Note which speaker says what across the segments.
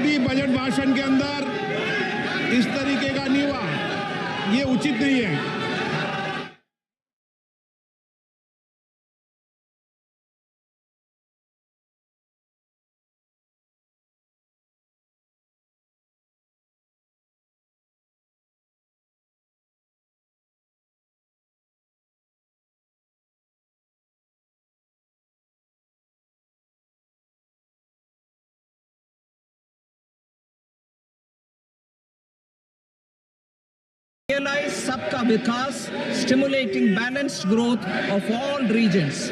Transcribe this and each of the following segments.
Speaker 1: भी बजट भाषण के अंदर इस तरीके का नहीं हुआ, ये उचित नहीं है।
Speaker 2: Realize Sabka Vikas, stimulating balanced growth of all regions.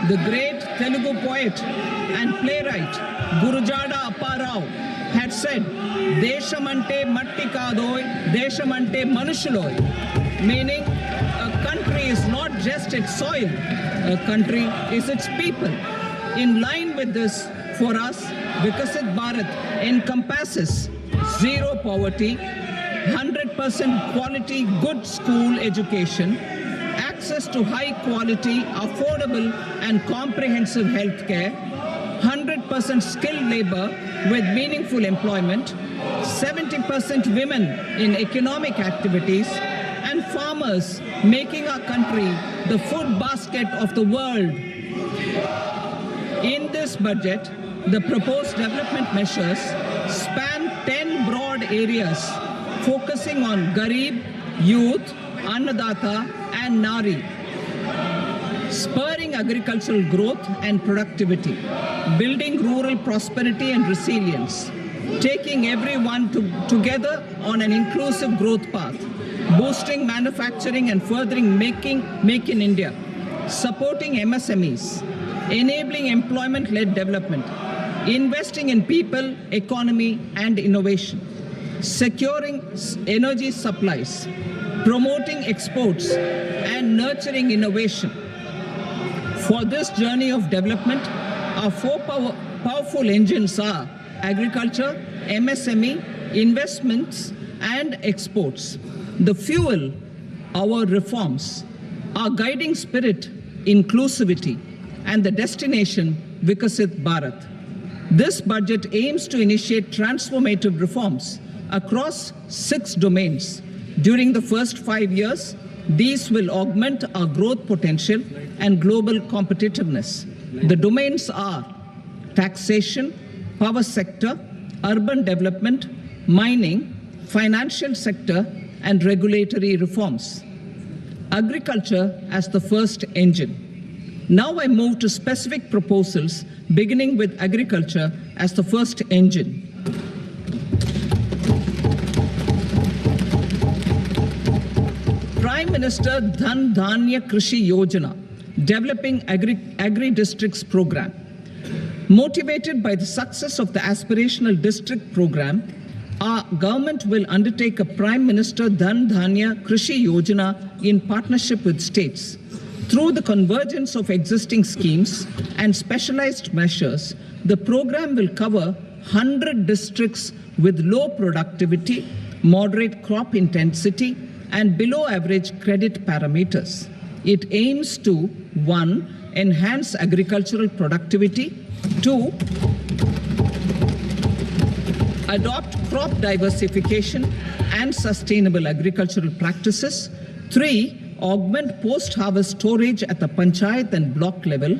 Speaker 2: The great Telugu poet and playwright Gurujada Apparao had said, Deshamante matti kadoy, Deshamante manushuloy, meaning a country is not just its soil, a country is its people. In line with this, for us, Vikasit Bharat encompasses zero poverty, 100% quality good school education, access to high quality, affordable and comprehensive health care, 100% skilled labor with meaningful employment, 70% women in economic activities, and farmers making our country the food basket of the world. In this budget, the proposed development measures span 10 broad areas focusing on Garib, Youth, Annadata and Nari, spurring agricultural growth and productivity, building rural prosperity and resilience, taking everyone together on an inclusive growth path, boosting manufacturing and furthering Make in India, supporting MSMEs, enabling employment-led development, investing in people, economy and innovation, securing energy supplies, promoting exports and nurturing innovation. For this journey of development, our four powerful engines are agriculture, MSME, investments and exports. The fuel, our reforms, our guiding spirit, inclusivity, and the destination, Vikasit Bharat. This budget aims to initiate transformative reforms across 6 domains. During the first 5 years, these will augment our growth potential and global competitiveness. The domains are taxation, power sector, urban development, mining, financial sector, and regulatory reforms. Agriculture as the first engine. Now I move to specific proposals, beginning with agriculture as the first engine. Prime Minister Dhan Dhanya Krishi Yojana, developing agri-districts program. Motivated by the success of the aspirational district program, our government will undertake a Prime Minister Dhan Dhanya Krishi Yojana in partnership with states. Through the convergence of existing schemes and specialized measures, the program will cover 100 districts with low productivity, moderate crop intensity, and below average credit parameters. It aims to 1. Enhance agricultural productivity, 2. Adopt crop diversification and sustainable agricultural practices, 3. Augment post-harvest storage at the panchayat and block level,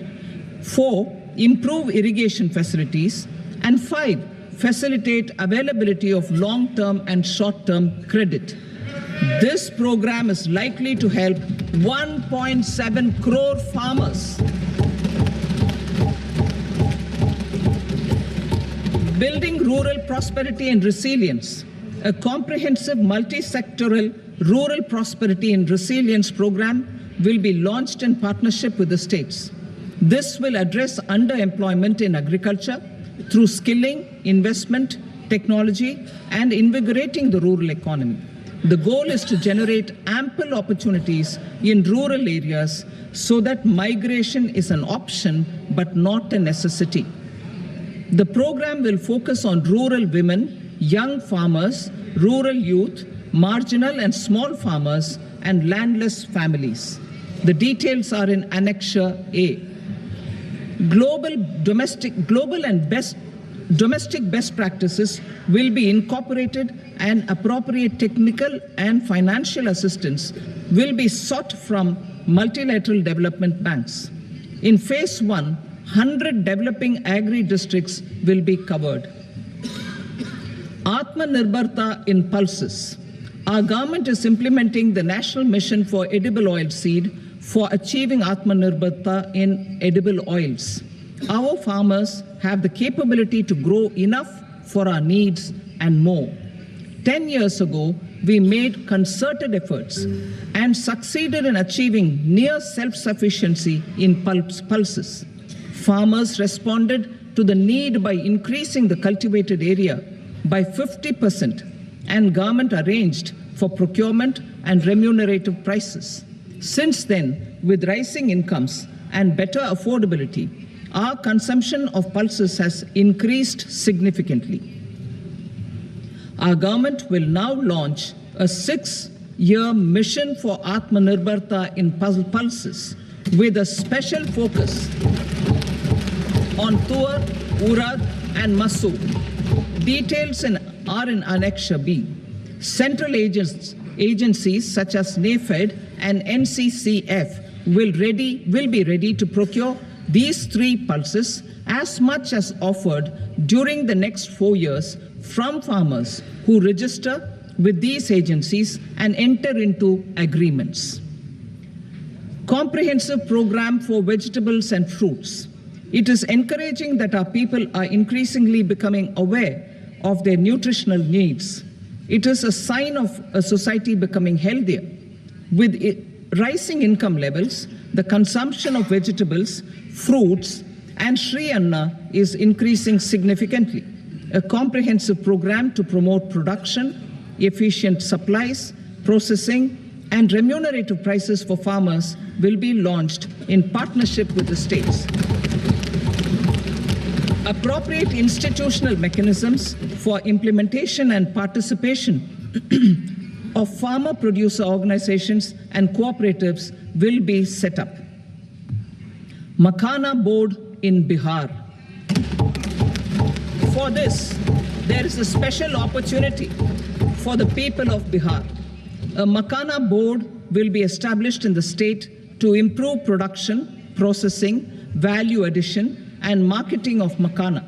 Speaker 2: 4. Improve irrigation facilities, and 5. Facilitate availability of long-term and short-term credit. This program is likely to help 1.7 crore farmers. Building rural prosperity and resilience. A comprehensive multi-sectoral rural prosperity and resilience program will be launched in partnership with the states. This will address underemployment in agriculture through skilling, investment, technology, and invigorating the rural economy. The goal is to generate ample opportunities in rural areas so that migration is an option but not a necessity. The program will focus on rural women, young farmers, rural youth, marginal and small farmers, and landless families. The details are in Annexure A. Global domestic best practices will be incorporated and appropriate technical and financial assistance will be sought from multilateral development banks. In phase 1, 100 developing agri-districts will be covered. Atmanirbharta in pulses. Our government is implementing the National Mission for Edible Oil Seed for achieving Atmanirbharta in edible oils. Our farmers have the capability to grow enough for our needs and more. 10 years ago, we made concerted efforts and succeeded in achieving near self-sufficiency in pulses. Farmers responded to the need by increasing the cultivated area by 50%, and government arranged for procurement and remunerative prices. Since then, with rising incomes and better affordability, our consumption of pulses has increased significantly. Our government will now launch a 6-year mission for Atmanirbharta in pulses with a special focus on tur, urad and masoor. Details are in Annexure B. Central agencies such as NAFED and NCCF will be ready to procure these 3 pulses as much as offered during the next 4 years from farmers who register with these agencies and enter into agreements. Comprehensive program for vegetables and fruits. It is encouraging that our people are increasingly becoming aware of their nutritional needs. It is a sign of a society becoming healthier. With rising income levels, the consumption of vegetables, fruits, and Shri Anna is increasing significantly. A comprehensive program to promote production, efficient supplies, processing, and remunerative prices for farmers will be launched in partnership with the states. Appropriate institutional mechanisms for implementation and participation of farmer producer organizations and cooperatives will be set up. Makhana board in Bihar. For this, there is a special opportunity for the people of Bihar. A Makhana board will be established in the state to improve production, processing, value addition, and marketing of makhana.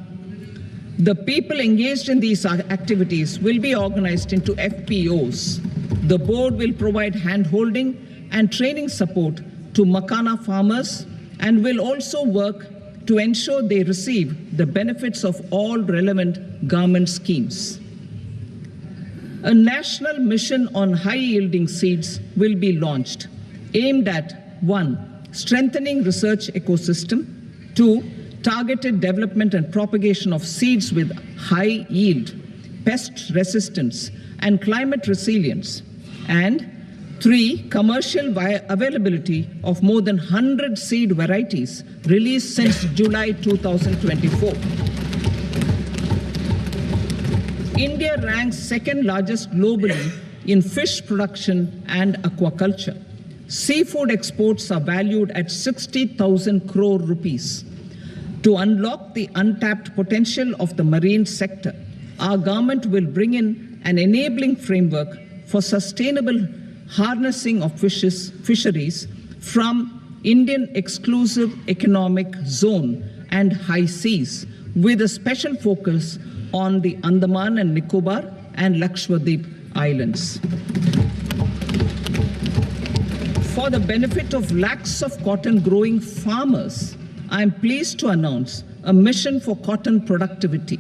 Speaker 2: The people engaged in these activities will be organized into FPOs. The board will provide hand-holding and training support to makhana farmers and will also work to ensure they receive the benefits of all relevant government schemes. A national mission on high-yielding seeds will be launched, aimed at 1. Strengthening research ecosystem, 2. Targeted development and propagation of seeds with high yield, pest resistance, and climate resilience, and 3. Commercial availability of more than 100 seed varieties released since July 2024. India ranks 2nd largest globally in fish production and aquaculture. Seafood exports are valued at 60,000 crore rupees. To unlock the untapped potential of the marine sector, our government will bring in an enabling framework for sustainable harnessing of fisheries from Indian exclusive economic zone and high seas, with a special focus on the Andaman and Nicobar and Lakshadweep Islands. For the benefit of lakhs of cotton growing farmers, I am pleased to announce a mission for cotton productivity.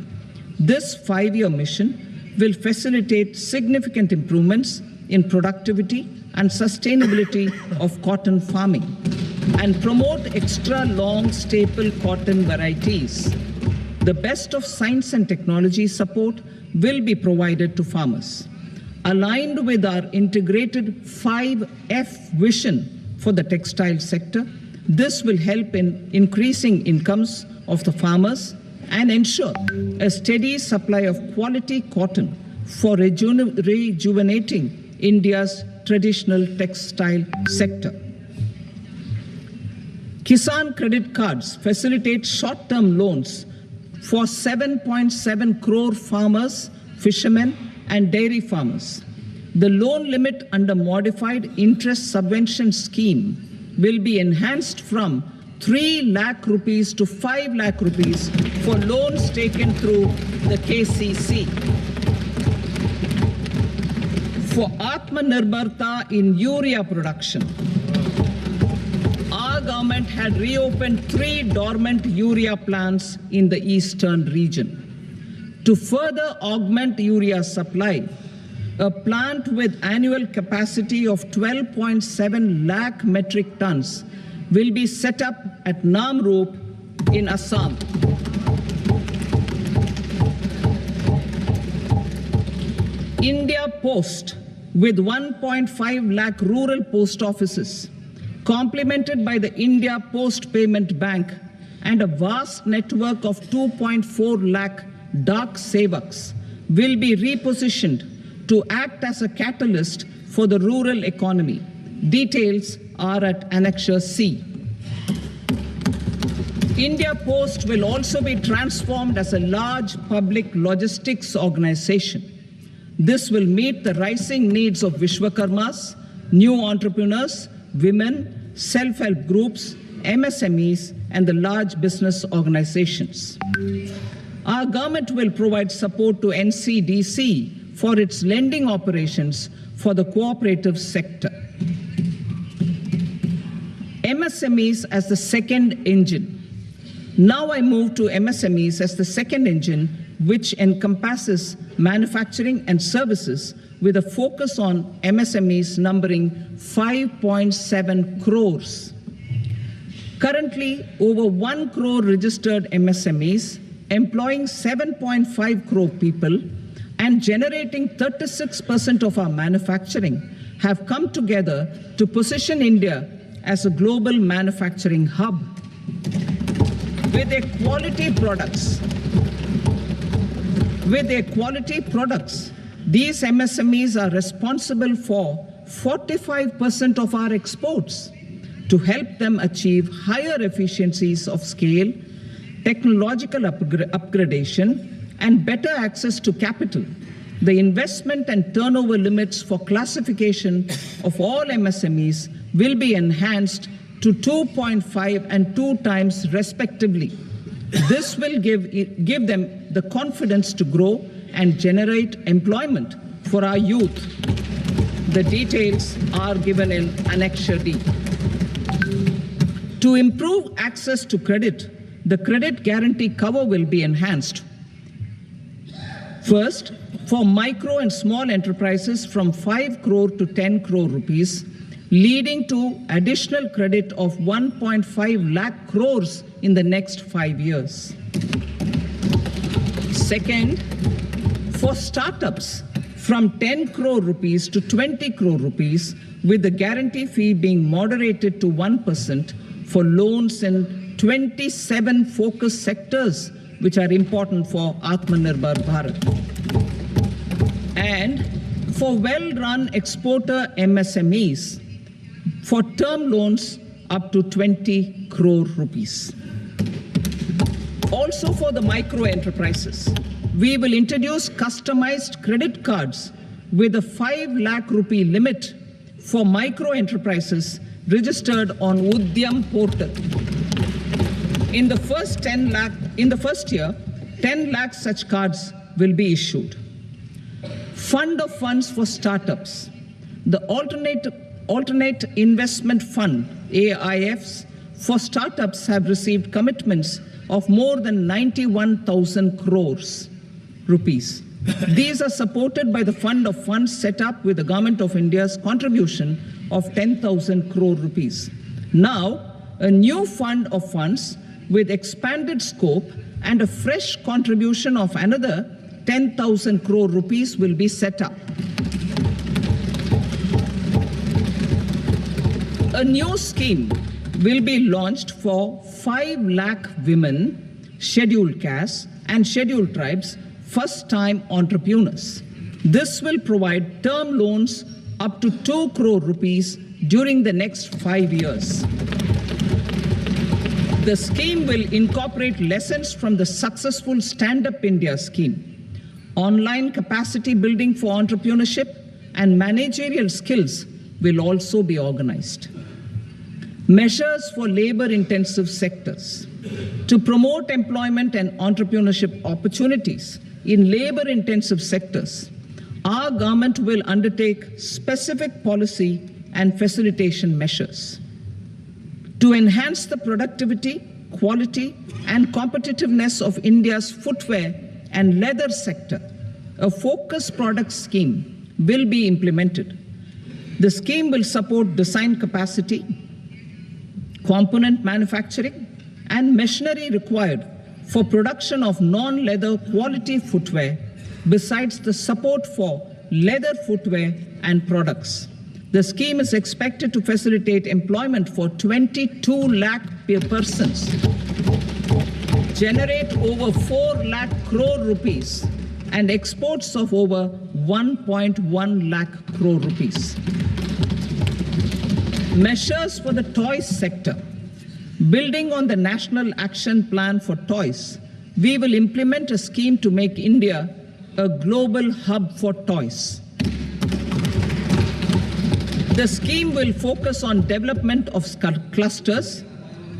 Speaker 2: This 5-year mission will facilitate significant improvements in productivity and sustainability of cotton farming and promote extra long staple cotton varieties. The best of science and technology support will be provided to farmers. Aligned with our integrated 5F vision for the textile sector, this will help in increasing incomes of the farmers and ensure a steady supply of quality cotton for rejuvenating India's traditional textile sector. Kisan credit cards facilitate short-term loans for 7.7 crore farmers, fishermen, and dairy farmers. The loan limit under modified interest subvention scheme will be enhanced from 3 lakh rupees to 5 lakh rupees for loans taken through the KCC. For Atmanirbharta in urea production, our government had reopened 3 dormant urea plants in the eastern region. To further augment urea supply, a plant with annual capacity of 12.7 lakh metric tons will be set up at Namrup in Assam. India Post, with 1.5 lakh rural post offices, complemented by the India Post Payment Bank and a vast network of 2.4 lakh Dak Sevaks, will be repositioned to act as a catalyst for the rural economy. Details are at Annexure C. India Post will also be transformed as a large public logistics organization. This will meet the rising needs of Vishwakarmas, new entrepreneurs, women, self-help groups, MSMEs, and the large business organizations. Our government will provide support to NCDC for its lending operations for the cooperative sector. MSMEs as the second engine. Now I move to MSMEs as the second engine, which encompasses manufacturing and services with a focus on MSMEs numbering 5.7 crores. Currently, over 1 crore registered MSMEs, employing 7.5 crore people and generating 36% of our manufacturing, have come together to position India as a global manufacturing hub. With their quality products, these MSMEs are responsible for 45% of our exports. To help them achieve higher efficiencies of scale, technological upgradation, and better access to capital, the investment and turnover limits for classification of all MSMEs will be enhanced to 2.5 and 2 times respectively. This will give them the confidence to grow and generate employment for our youth. The details are given in Annexure D. To improve access to credit, the credit guarantee cover will be enhanced. First, for micro and small enterprises from 5 crore to 10 crore rupees, leading to additional credit of 1.5 lakh crores in the next 5 years. Second, for startups from 10 crore rupees to 20 crore rupees, with the guarantee fee being moderated to 1% for loans in 27 focus sectors which are important for Atmanirbhar Bharat. And for well-run exporter MSMEs, for term loans up to 20 crore rupees. Also for the micro enterprises, we will introduce customized credit cards with a 5 lakh rupee limit for micro enterprises registered on Udyam portal. In the first year, 10 lakh such cards will be issued. Fund of funds for startups. The Alternate Investment Fund, AIFs, for startups have received commitments of more than 91,000 crores rupees. These are supported by the fund of funds set up with the Government of India's contribution of 10,000 crore rupees. Now, a new fund of funds with expanded scope and a fresh contribution of another 10,000 crore rupees will be set up. A new scheme will be launched for 5 lakh women, scheduled castes, and scheduled tribes, first-time entrepreneurs. This will provide term loans up to 2 crore rupees during the next 5 years. The scheme will incorporate lessons from the successful Stand Up India scheme. Online capacity building for entrepreneurship and managerial skills will also be organized. Measures for labor-intensive sectors. To promote employment and entrepreneurship opportunities in labor-intensive sectors, our government will undertake specific policy and facilitation measures. To enhance the productivity, quality, and competitiveness of India's footwear and leather sector, a focused product scheme will be implemented. The scheme will support design capacity, component manufacturing, and machinery required for production of non-leather quality footwear, besides the support for leather footwear and products. The scheme is expected to facilitate employment for 22 lakh persons, generate over 4 lakh crore rupees, and exports of over 1.1 lakh crore rupees. Measures for the toys sector. Building on the National Action Plan for Toys, we will implement a scheme to make India a global hub for toys. The scheme will focus on development of clusters,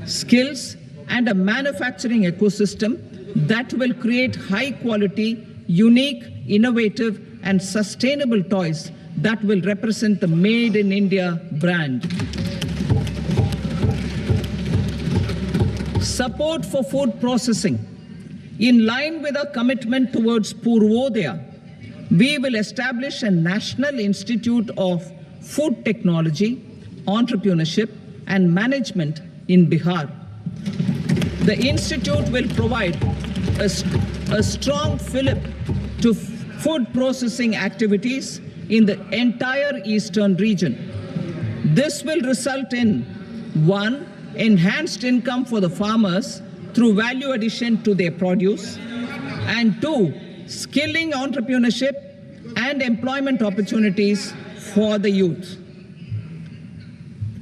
Speaker 2: skills, and a manufacturing ecosystem that will create high-quality, unique, innovative, and sustainable toys that will represent the Made in India brand. Support for food processing. In line with our commitment towards Purvodaya, we will establish a National Institute of Food Technology, Entrepreneurship, and Management in Bihar. The institute will provide a strong fillip to food processing activities in the entire eastern region. This will result in 1. Enhanced income for the farmers through value addition to their produce, and 2. Skilling entrepreneurship and employment opportunities for the youth.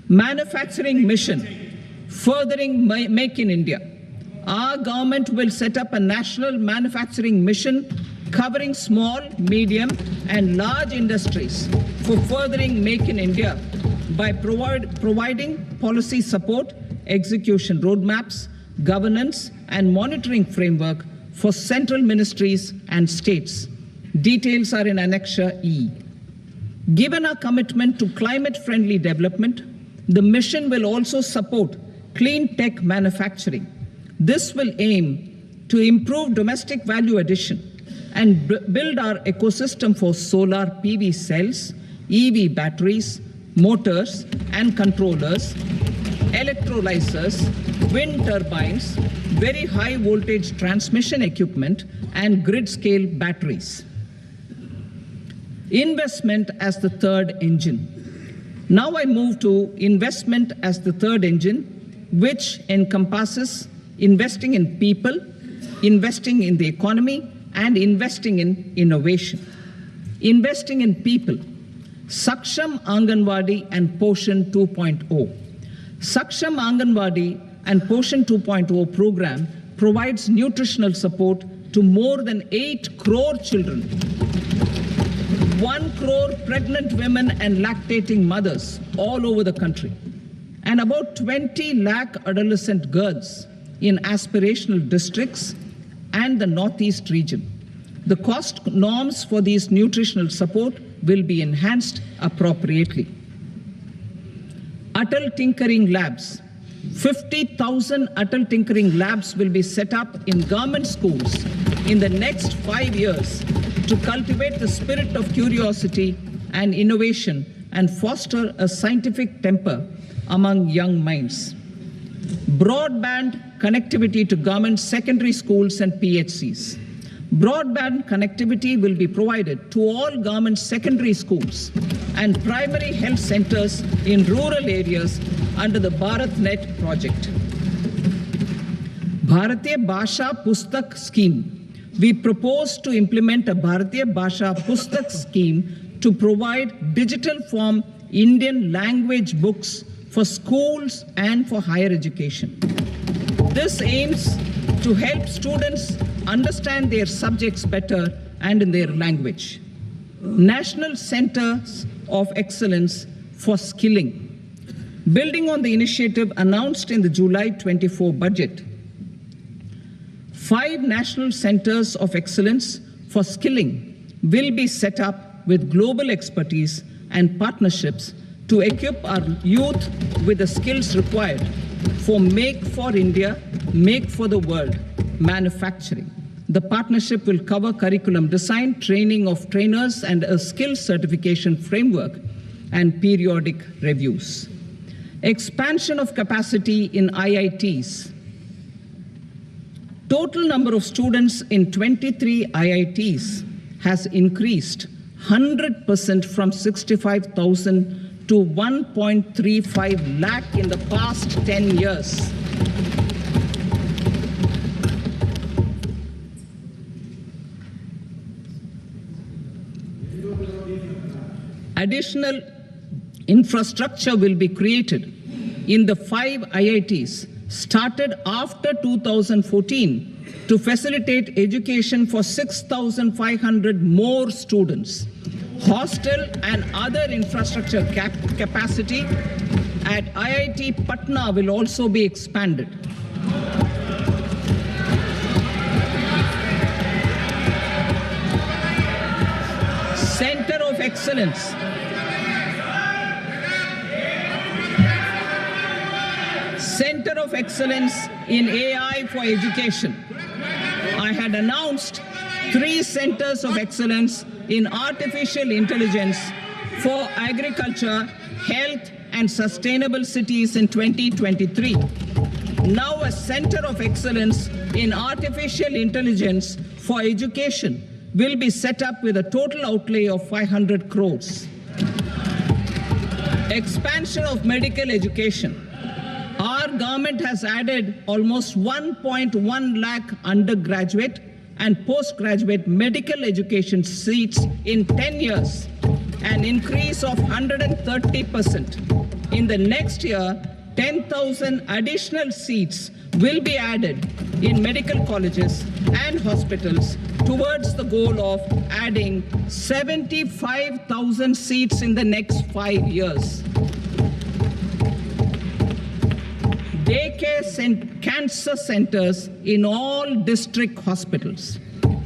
Speaker 2: Manufacturing mission, furthering Make in India. Our government will set up a national manufacturing mission covering small, medium, and large industries for furthering Make in India by providing policy support, execution roadmaps, governance, and monitoring framework for central ministries and states. Details are in Annexure E. Given our commitment to climate-friendly development, the mission will also support clean tech manufacturing. This will aim to improve domestic value addition and build our ecosystem for solar PV cells, EV batteries, motors and controllers, electrolyzers, wind turbines, very high voltage transmission equipment, and grid-scale batteries. Investment as the third engine. Now I move to investment as the third engine, which encompasses investing in people, investing in the economy, and investing in innovation. Investing in people. Saksham Anganwadi and Poshan 2.0. Saksham Anganwadi and Poshan 2.0 program provides nutritional support to more than 8 crore children, 1 crore pregnant women and lactating mothers all over the country, and about 20 lakh adolescent girls in aspirational districts and the Northeast region. The cost norms for these nutritional support will be enhanced appropriately. Atal Tinkering Labs. 50,000 Atal Tinkering Labs will be set up in government schools in the next 5 years to cultivate the spirit of curiosity and innovation and foster a scientific temper among young minds. Broadband connectivity to government secondary schools and PHCs. Broadband connectivity will be provided to all government secondary schools and primary health centers in rural areas under the BharatNet project. Bharatiya Bhasha Pustak Scheme. We propose to implement a Bharatiya Bhasha Pustak scheme to provide digital form Indian language books for schools and for higher education. This aims to help students understand their subjects better and in their language. National Centers of Excellence for Skilling. Building on the initiative announced in the July 24 budget, 5 national centers of excellence for skilling will be set up with global expertise and partnerships to equip our youth with the skills required for Make for India, Make for the World manufacturing. The partnership will cover curriculum design, training of trainers, and a skills certification framework and periodic reviews. Expansion of capacity in IITs. Total number of students in 23 IITs has increased 100% from 65,000 to 1.35 lakh in the past 10 years. Additional infrastructure will be created in the 5 IITs started after 2014 to facilitate education for 6,500 more students. Hostel and other infrastructure capacity at IIT Patna will also be expanded. Center of Excellence. Center of Excellence in AI for Education. I had announced 3 centers of excellence in artificial intelligence for agriculture, health, and sustainable cities in 2023. Now a center of excellence in artificial intelligence for education will be set up with a total outlay of 500 crores. Expansion of medical education. Our government has added almost 1.1 lakh undergraduate and postgraduate medical education seats in 10 years, an increase of 130%. In the next year, 10,000 additional seats will be added in medical colleges and hospitals towards the goal of adding 75,000 seats in the next 5 years. Daycare cancer centers in all district hospitals.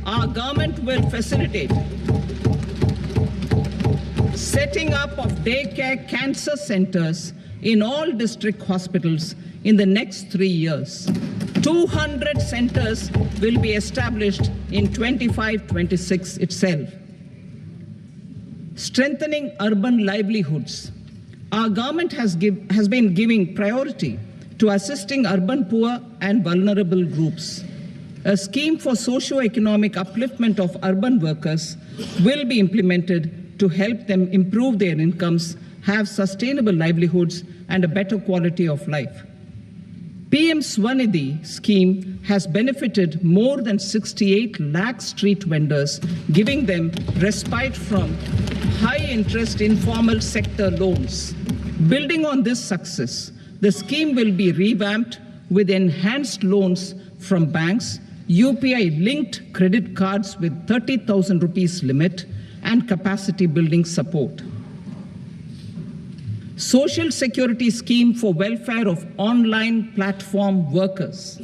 Speaker 2: Our government will facilitate setting up of daycare cancer centers in all district hospitals in the next 3 years. 200 centers will be established in 25-26 itself. Strengthening urban livelihoods. Our government has been giving priority to assisting urban poor and vulnerable groups. A scheme for socio-economic upliftment of urban workers will be implemented to help them improve their incomes, have sustainable livelihoods, and a better quality of life. PM Swanidhi scheme has benefited more than 68 lakh street vendors, giving them respite from high-interest informal sector loans. Building on this success, the scheme will be revamped with enhanced loans from banks, UPI-linked credit cards with 30,000 rupees limit, and capacity building support. Social Security Scheme for welfare of online platform workers.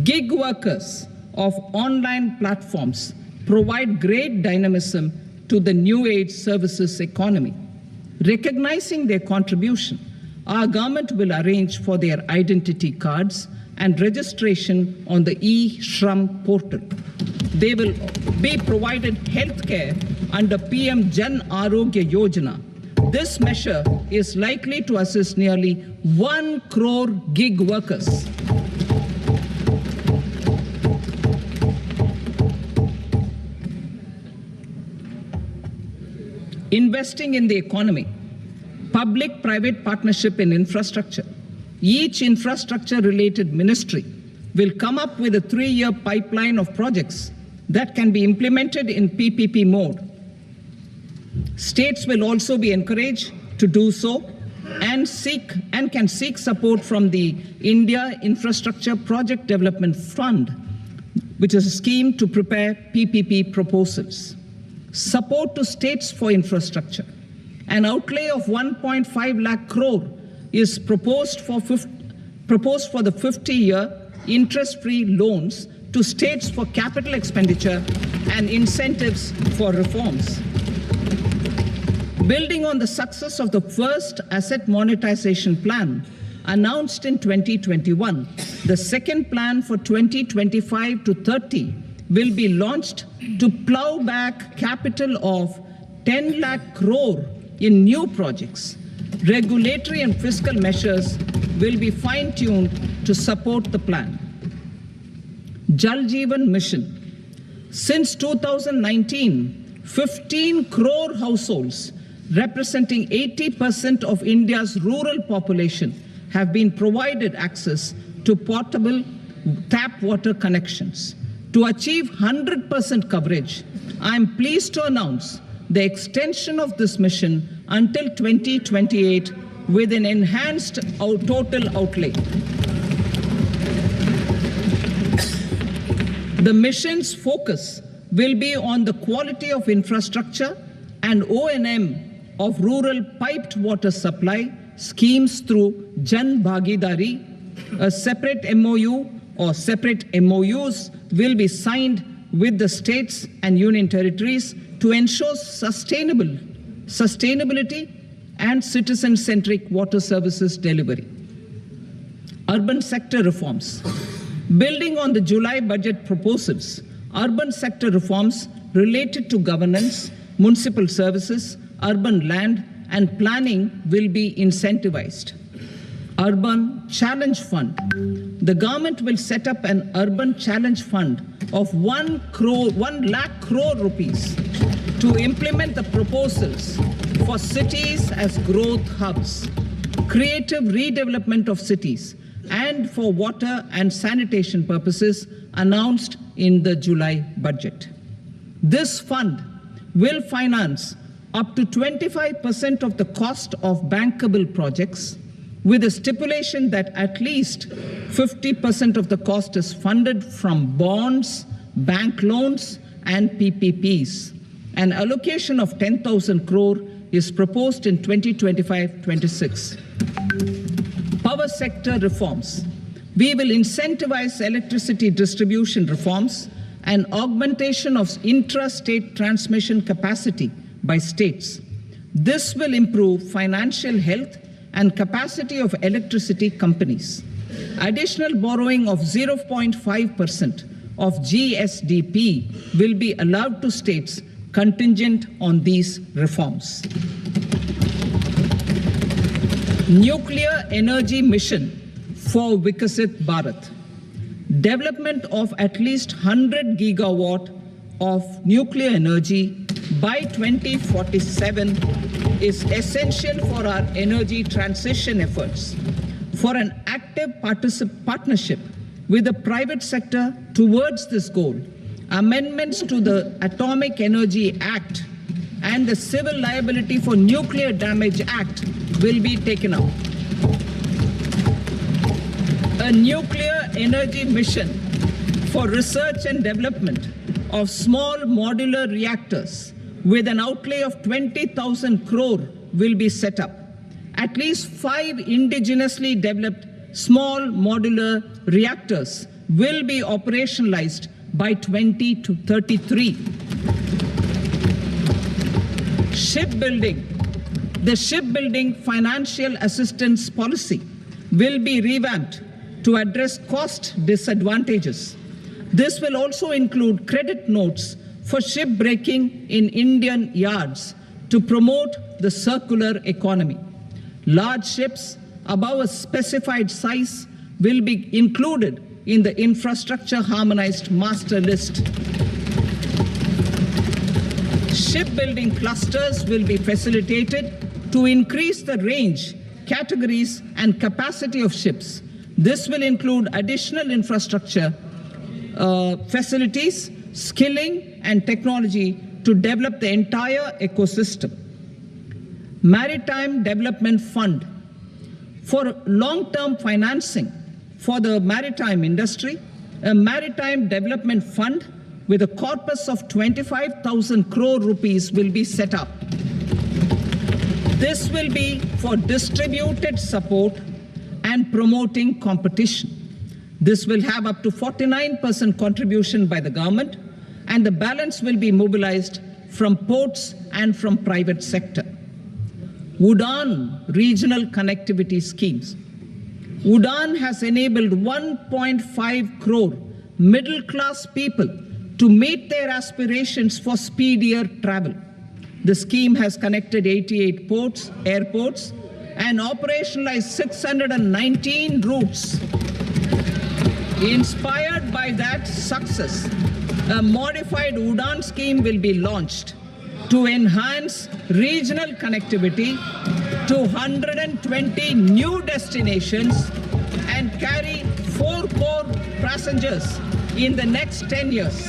Speaker 2: Gig workers of online platforms provide great dynamism to the new age services economy. Recognizing their contribution, our government will arrange for their identity cards and registration on the e-Shram portal. They will be provided health care under PM Jan Arogya Yojana. This measure is likely to assist nearly 1 crore gig workers. Investing in the economy. Public-private partnership in infrastructure. Each infrastructure-related ministry will come up with a 3-year pipeline of projects that can be implemented in PPP mode. States will also be encouraged to do so and can seek support from the India Infrastructure Project Development Fund, which is a scheme to prepare PPP proposals. Support to states for infrastructure. An outlay of 1.5 lakh crore is proposed for the 50-year interest-free loans to states for capital expenditure and incentives for reforms. Building on the success of the first asset monetization plan announced in 2021, the second plan for 2025 to 30 will be launched to plow back capital of 10 lakh crore in new projects. Regulatory and fiscal measures will be fine-tuned to support the plan. Jal Jeevan Mission. Since 2019, 15 crore households representing 80% of India's rural population have been provided access to portable tap water connections. To achieve 100% coverage, I am pleased to announce the extension of this mission until 2028 with an enhanced total outlay. The mission's focus will be on the quality of infrastructure and O&M of rural piped water supply schemes through Jan Bhagidari. A separate MOU or separate MOUs will be signed with the states and union territories to ensure sustainability and citizen-centric water services delivery. Urban sector reforms. Building on the July budget proposals, urban sector reforms related to governance, municipal services, urban land, and planning will be incentivized. Urban Challenge Fund. The government will set up an Urban Challenge Fund of 1 lakh crore rupees to implement the proposals for cities as growth hubs, creative redevelopment of cities, and for water and sanitation purposes announced in the July budget. This fund will finance up to 25% of the cost of bankable projects, with a stipulation that at least 50% of the cost is funded from bonds, bank loans, and PPPs. An allocation of 10,000 crore is proposed in 2025-26. Power sector reforms. We will incentivize electricity distribution reforms and augmentation of intra-state transmission capacity by states. This will improve financial health and capacity of electricity companies. Additional borrowing of 0.5% of GSDP will be allowed to states contingent on these reforms. Nuclear energy mission for Vikasit Bharat. Development of at least 100 gigawatt of nuclear energy by 2047 is essential for our energy transition efforts. For an active partnership with the private sector towards this goal, amendments to the Atomic Energy Act and the Civil Liability for Nuclear Damage Act will be taken up. A nuclear energy mission for research and development of small modular reactors with an outlay of 20,000 crore will be set up. At least 5 indigenously developed small modular reactors will be operationalized by 2033. Shipbuilding. The shipbuilding financial assistance policy will be revamped to address cost disadvantages. This will also include credit notes for shipbreaking in Indian yards to promote the circular economy. Large ships above a specified size will be included in the infrastructure harmonized master list. Shipbuilding clusters will be facilitated to increase the range, categories, and capacity of ships. This will include additional infrastructure, facilities, skilling, and technology to develop the entire ecosystem. Maritime Development Fund For long-term financing for the maritime industry, a maritime development fund with a corpus of 25,000 crore rupees will be set up. This will be for distributed support and promoting competition. This will have up to 49% contribution by the government, and the balance will be mobilized from ports and from private sector. UDAN regional connectivity schemes. UDAN has enabled 1.5 crore middle-class people to meet their aspirations for speedier travel. The scheme has connected 88 airports, and operationalized 619 routes. Inspired by that success, a modified UDAN scheme will be launched to enhance regional connectivity to 120 new destinations and carry 4 crore passengers in the next 10 years.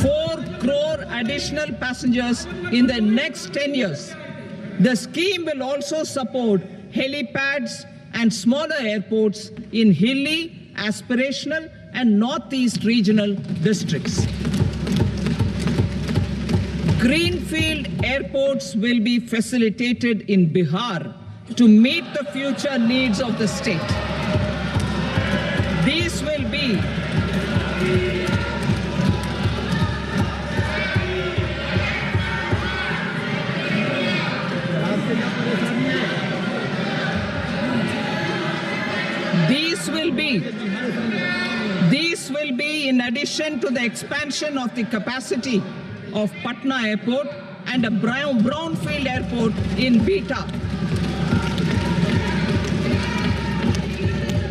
Speaker 2: 4 crore additional passengers in the next 10 years. The scheme will also support helipads and smaller airports in hilly, aspirational, and northeast regional districts. Greenfield airports will be facilitated in Bihar to meet the future needs of the state. These will be in addition to the expansion of the capacity of Patna Airport and a brownfield airport in Beta.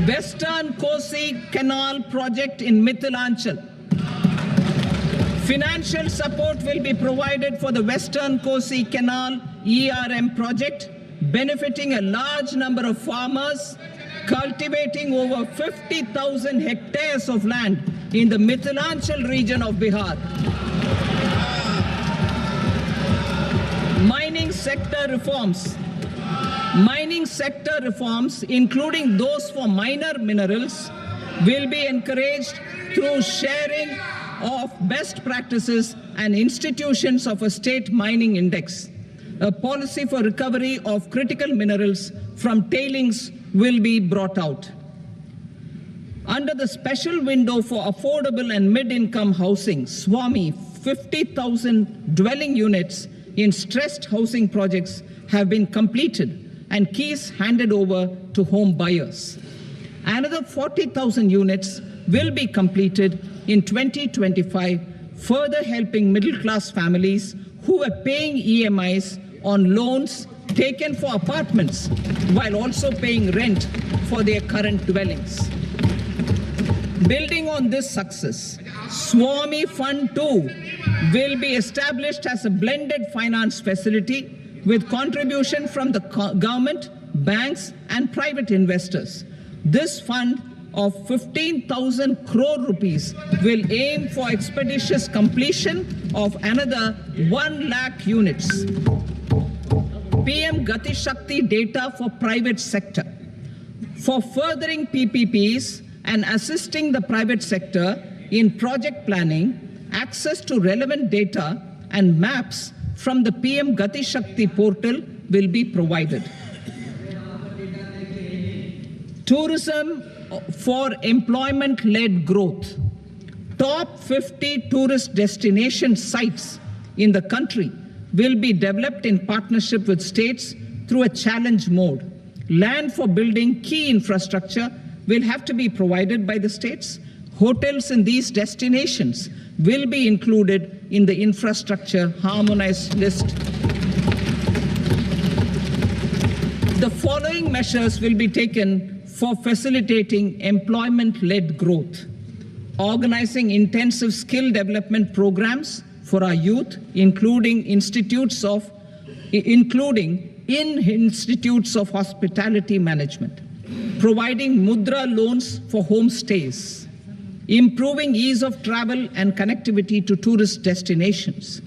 Speaker 2: Western Kosi Canal project in Mithilanchal. Financial support will be provided for the Western Kosi Canal ERM project, benefiting a large number of farmers, cultivating over 50,000 hectares of land in the Mithilanchal region of Bihar. Mining sector reforms, including those for minor minerals, will be encouraged through sharing of best practices and institutions of a state mining index. A policy for recovery of critical minerals from tailings will be brought out. Under the special window for affordable and mid-income housing, SWAMI, 50,000 dwelling units in stressed housing projects have been completed and keys handed over to home buyers. Another 40,000 units will be completed in 2025, further helping middle-class families who are paying EMIs on loans taken for apartments while also paying rent for their current dwellings. Building on this success, SWAMI Fund 2 will be established as a blended finance facility with contribution from the government, banks, and private investors. This fund of 15,000 crore rupees will aim for expeditious completion of another 1 lakh units. PM Gati Shakti data for private sector. For furthering PPPs and assisting the private sector in project planning, access to relevant data and maps from the PM Gati Shakti portal will be provided. Tourism for employment-led growth. Top 50 tourist destination sites in the country will be developed in partnership with states through a challenge mode. Land for building key infrastructure will have to be provided by the states. Hotels in these destinations will be included in the infrastructure harmonized list. The following measures will be taken for facilitating employment-led growth. Organizing intensive skill development programs for our youth, including in institutes of hospitality management. Providing mudra loans for homestays. Improving ease of travel and connectivity to tourist destinations.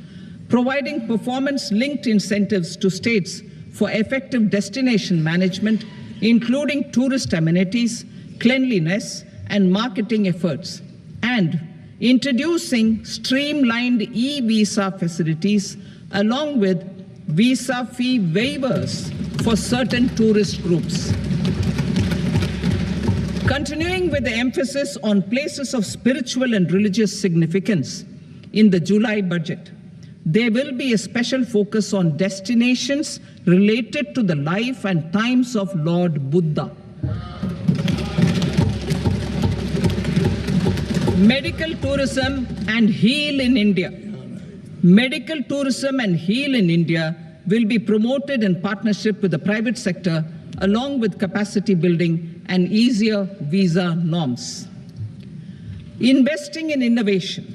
Speaker 2: Providing performance-linked incentives to states for effective destination management including tourist amenities, cleanliness, and marketing efforts, and introducing streamlined e-visa facilities along with visa fee waivers for certain tourist groups. Continuing with the emphasis on places of spiritual and religious significance, in the July budget, there will be a special focus on destinations related to the life and times of Lord Buddha. Medical tourism and heal in India. Medical tourism and heal in India will be promoted in partnership with the private sector, along with capacity building and easier visa norms. Investing in innovation.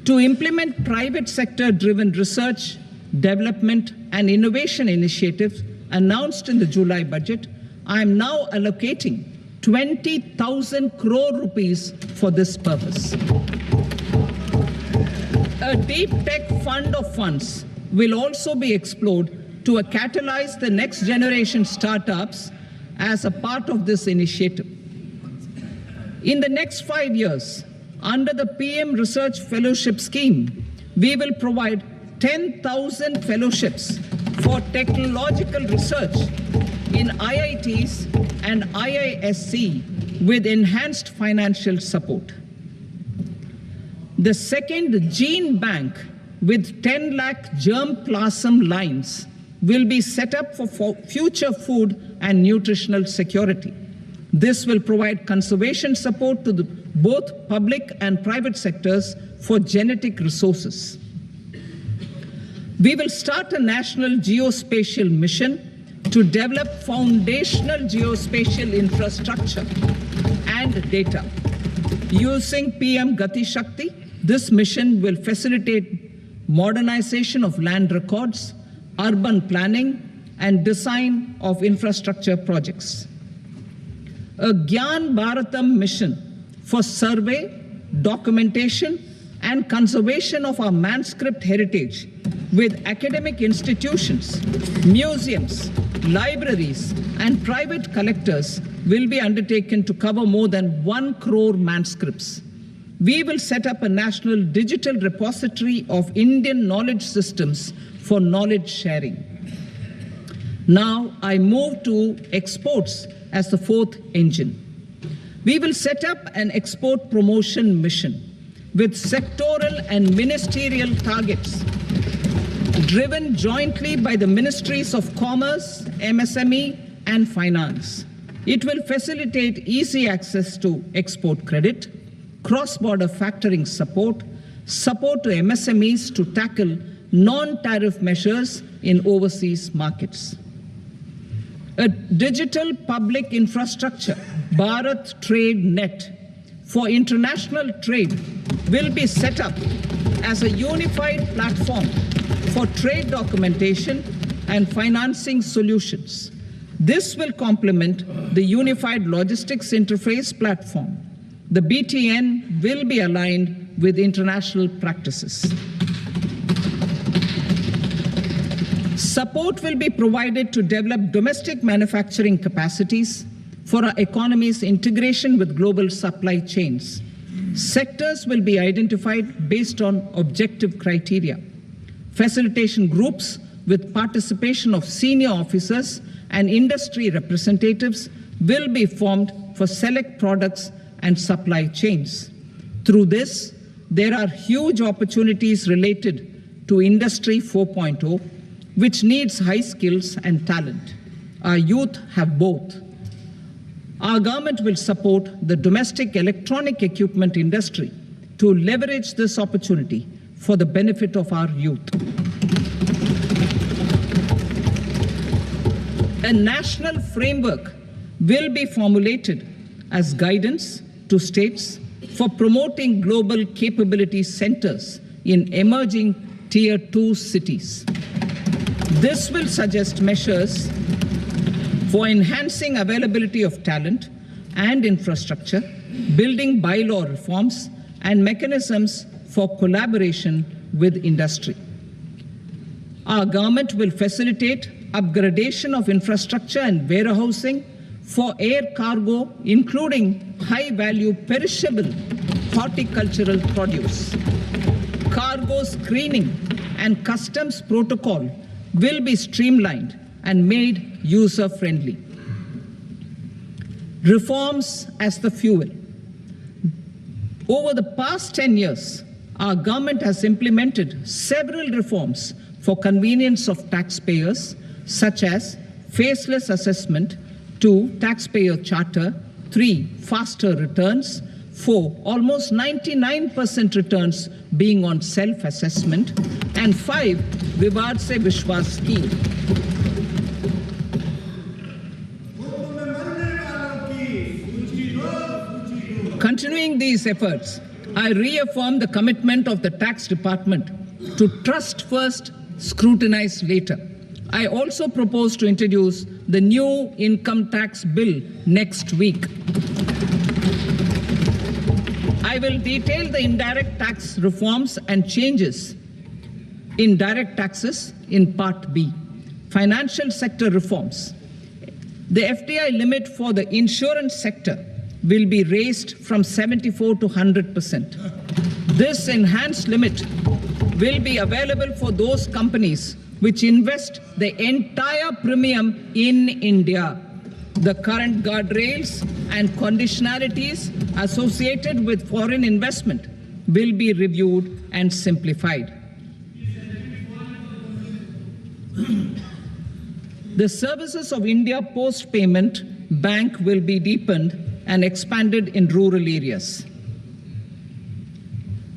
Speaker 2: To implement private sector-driven research, development, and innovation initiatives announced in the July budget, I am now allocating 20,000 crore rupees for this purpose. A deep tech fund of funds will also be explored to catalyze the next generation startups as a part of this initiative. In the next 5 years, under the PM Research Fellowship Scheme, we will provide 10,000 fellowships for technological research in IITs and IISc with enhanced financial support. The second gene bank with 10 lakh germplasm lines will be set up for future food and nutritional security. This will provide conservation support to both public and private sectors for genetic resources. We will start a national geospatial mission to develop foundational geospatial infrastructure and data. Using PM Gati Shakti, this mission will facilitate modernization of land records, urban planning, and design of infrastructure projects. A Gyan Bharatam mission for survey, documentation, and conservation of our manuscript heritage with academic institutions, museums, libraries, and private collectors will be undertaken to cover more than 1 crore manuscripts. We will set up a national digital repository of Indian knowledge systems for knowledge sharing. Now I move to exports as the fourth engine. We will set up an export promotion mission with sectoral and ministerial targets driven jointly by the Ministries of Commerce, MSME, and Finance. It will facilitate easy access to export credit, cross-border factoring support, support to MSMEs to tackle non-tariff measures in overseas markets. A digital public infrastructure, Bharat Trade Net, for international trade will be set up as a unified platform for trade documentation and financing solutions. This will complement the Unified Logistics Interface platform. The BTN will be aligned with international practices. Support will be provided to develop domestic manufacturing capacities for our economy's integration with global supply chains. Sectors will be identified based on objective criteria. Facilitation groups with participation of senior officers and industry representatives will be formed for select products and supply chains. Through this, there are huge opportunities related to Industry 4.0, which needs high skills and talent. Our youth have both. Our government will support the domestic electronic equipment industry to leverage this opportunity for the benefit of our youth. A national framework will be formulated as guidance to states for promoting global capability centers in emerging Tier 2 cities. This will suggest measures for enhancing availability of talent and infrastructure, building bylaw reforms, and mechanisms for collaboration with industry. Our government will facilitate upgradation of infrastructure and warehousing for air cargo, including high-value perishable horticultural produce. Cargo screening and customs protocol will be streamlined and made user-friendly. Reforms as the fuel. Over the past 10 years, our government has implemented several reforms for convenience of taxpayers, such as faceless assessment, 2, taxpayer charter, 3, faster returns, 4, almost 99% returns being on self-assessment, and 5, Vivad Se Vishwas scheme. Continuing these efforts, I reaffirm the commitment of the tax department to trust first, scrutinize later. I also propose to introduce the new income tax bill next week. I will detail the indirect tax reforms and changes in direct taxes in Part B. Financial sector reforms. The FDI limit for the insurance sector will be raised from 74 to 100%. This enhanced limit will be available for those companies which invest the entire premium in India. The current guardrails and conditionalities associated with foreign investment will be reviewed and simplified. The services of India Post Payment Bank will be deepened and expanded in rural areas.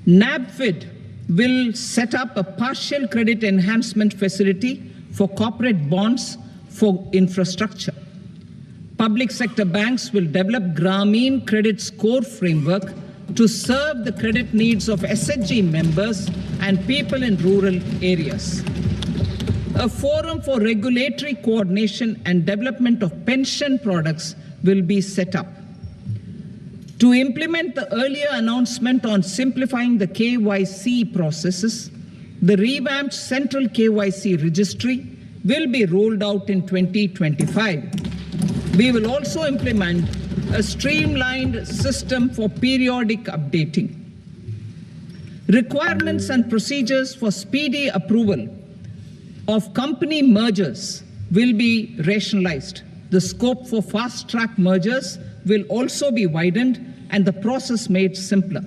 Speaker 2: NABFID will set up a partial credit enhancement facility for corporate bonds for infrastructure. Public sector banks will develop Grameen Credit Score Framework to serve the credit needs of SHG members and people in rural areas. A forum for regulatory coordination and development of pension products will be set up. To implement the earlier announcement on simplifying the KYC processes, the revamped Central KYC Registry will be rolled out in 2025. We will also implement a streamlined system for periodic updating. Requirements and procedures for speedy approval of company mergers will be rationalized. The scope for fast-track mergers will also be widened and the process made simpler.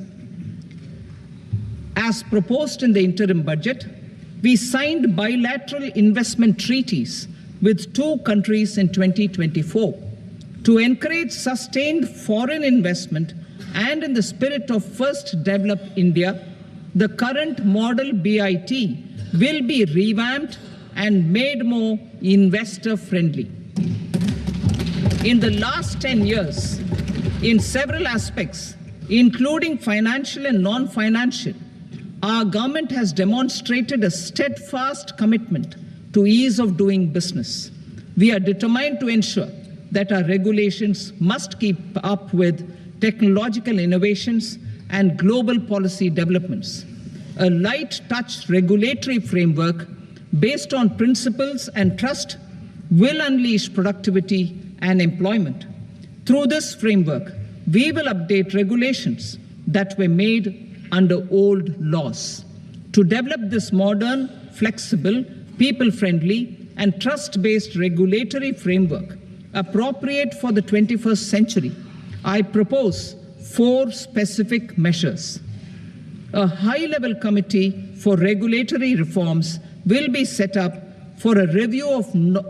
Speaker 2: As proposed in the interim budget, we signed bilateral investment treaties with 2 countries in 2024 to encourage sustained foreign investment, and in the spirit of First Develop India, the current model BIT will be revamped and made more investor-friendly. In the last 10 years, in several aspects, including financial and non-financial, our government has demonstrated a steadfast commitment to ease of doing business. We are determined to ensure that our regulations must keep up with technological innovations and global policy developments. A light-touch regulatory framework based on principles and trust will unleash productivity and employment. Through this framework, we will update regulations that were made under old laws. To develop this modern, flexible, people-friendly, and trust-based regulatory framework appropriate for the 21st century, I propose 4 specific measures. A high-level committee for regulatory reforms will be set up for a review of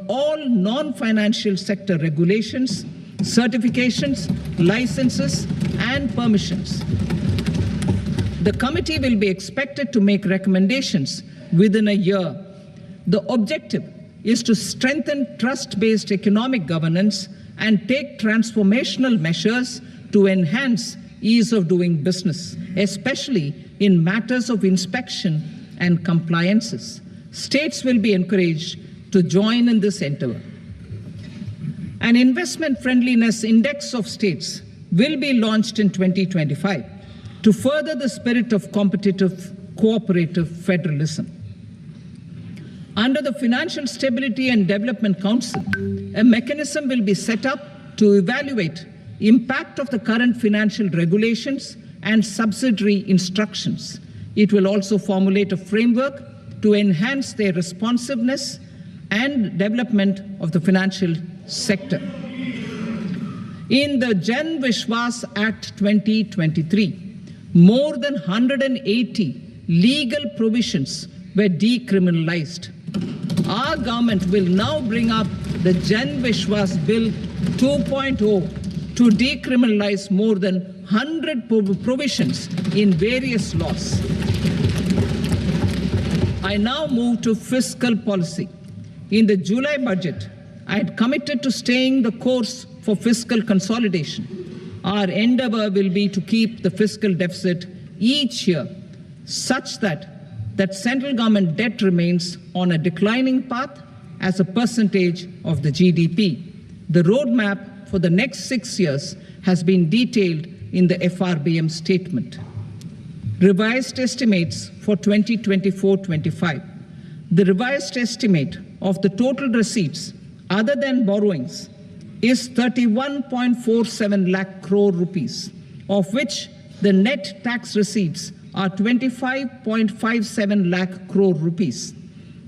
Speaker 2: all non-financial sector regulations, certifications, licenses, and permissions. The committee will be expected to make recommendations within a year. The objective is to strengthen trust-based economic governance and take transformational measures to enhance ease of doing business, especially in matters of inspection and compliances. States will be encouraged to join in this endeavor. An investment friendliness index of states will be launched in 2025 to further the spirit of competitive, cooperative federalism. Under the Financial Stability and Development Council, a mechanism will be set up to evaluate impact of the current financial regulations and subsidiary instructions. It will also formulate a framework to enhance their responsiveness and development of the financial sector. In the Jan Vishwas Act 2023, more than 180 legal provisions were decriminalized. Our government will now bring up the Jan Vishwas Bill 2.0 to decriminalize more than 100 provisions in various laws. I now move to fiscal policy. In the July budget, I had committed to staying the course for fiscal consolidation. Our endeavor will be to keep the fiscal deficit each year such that central government debt remains on a declining path as a percentage of the GDP. The roadmap for the next 6 years has been detailed in the FRBM statement. Revised estimates for 2024-25. The revised estimate of the total receipts other than borrowings is 31.47 lakh crore rupees, of which the net tax receipts are 25.57 lakh crore rupees.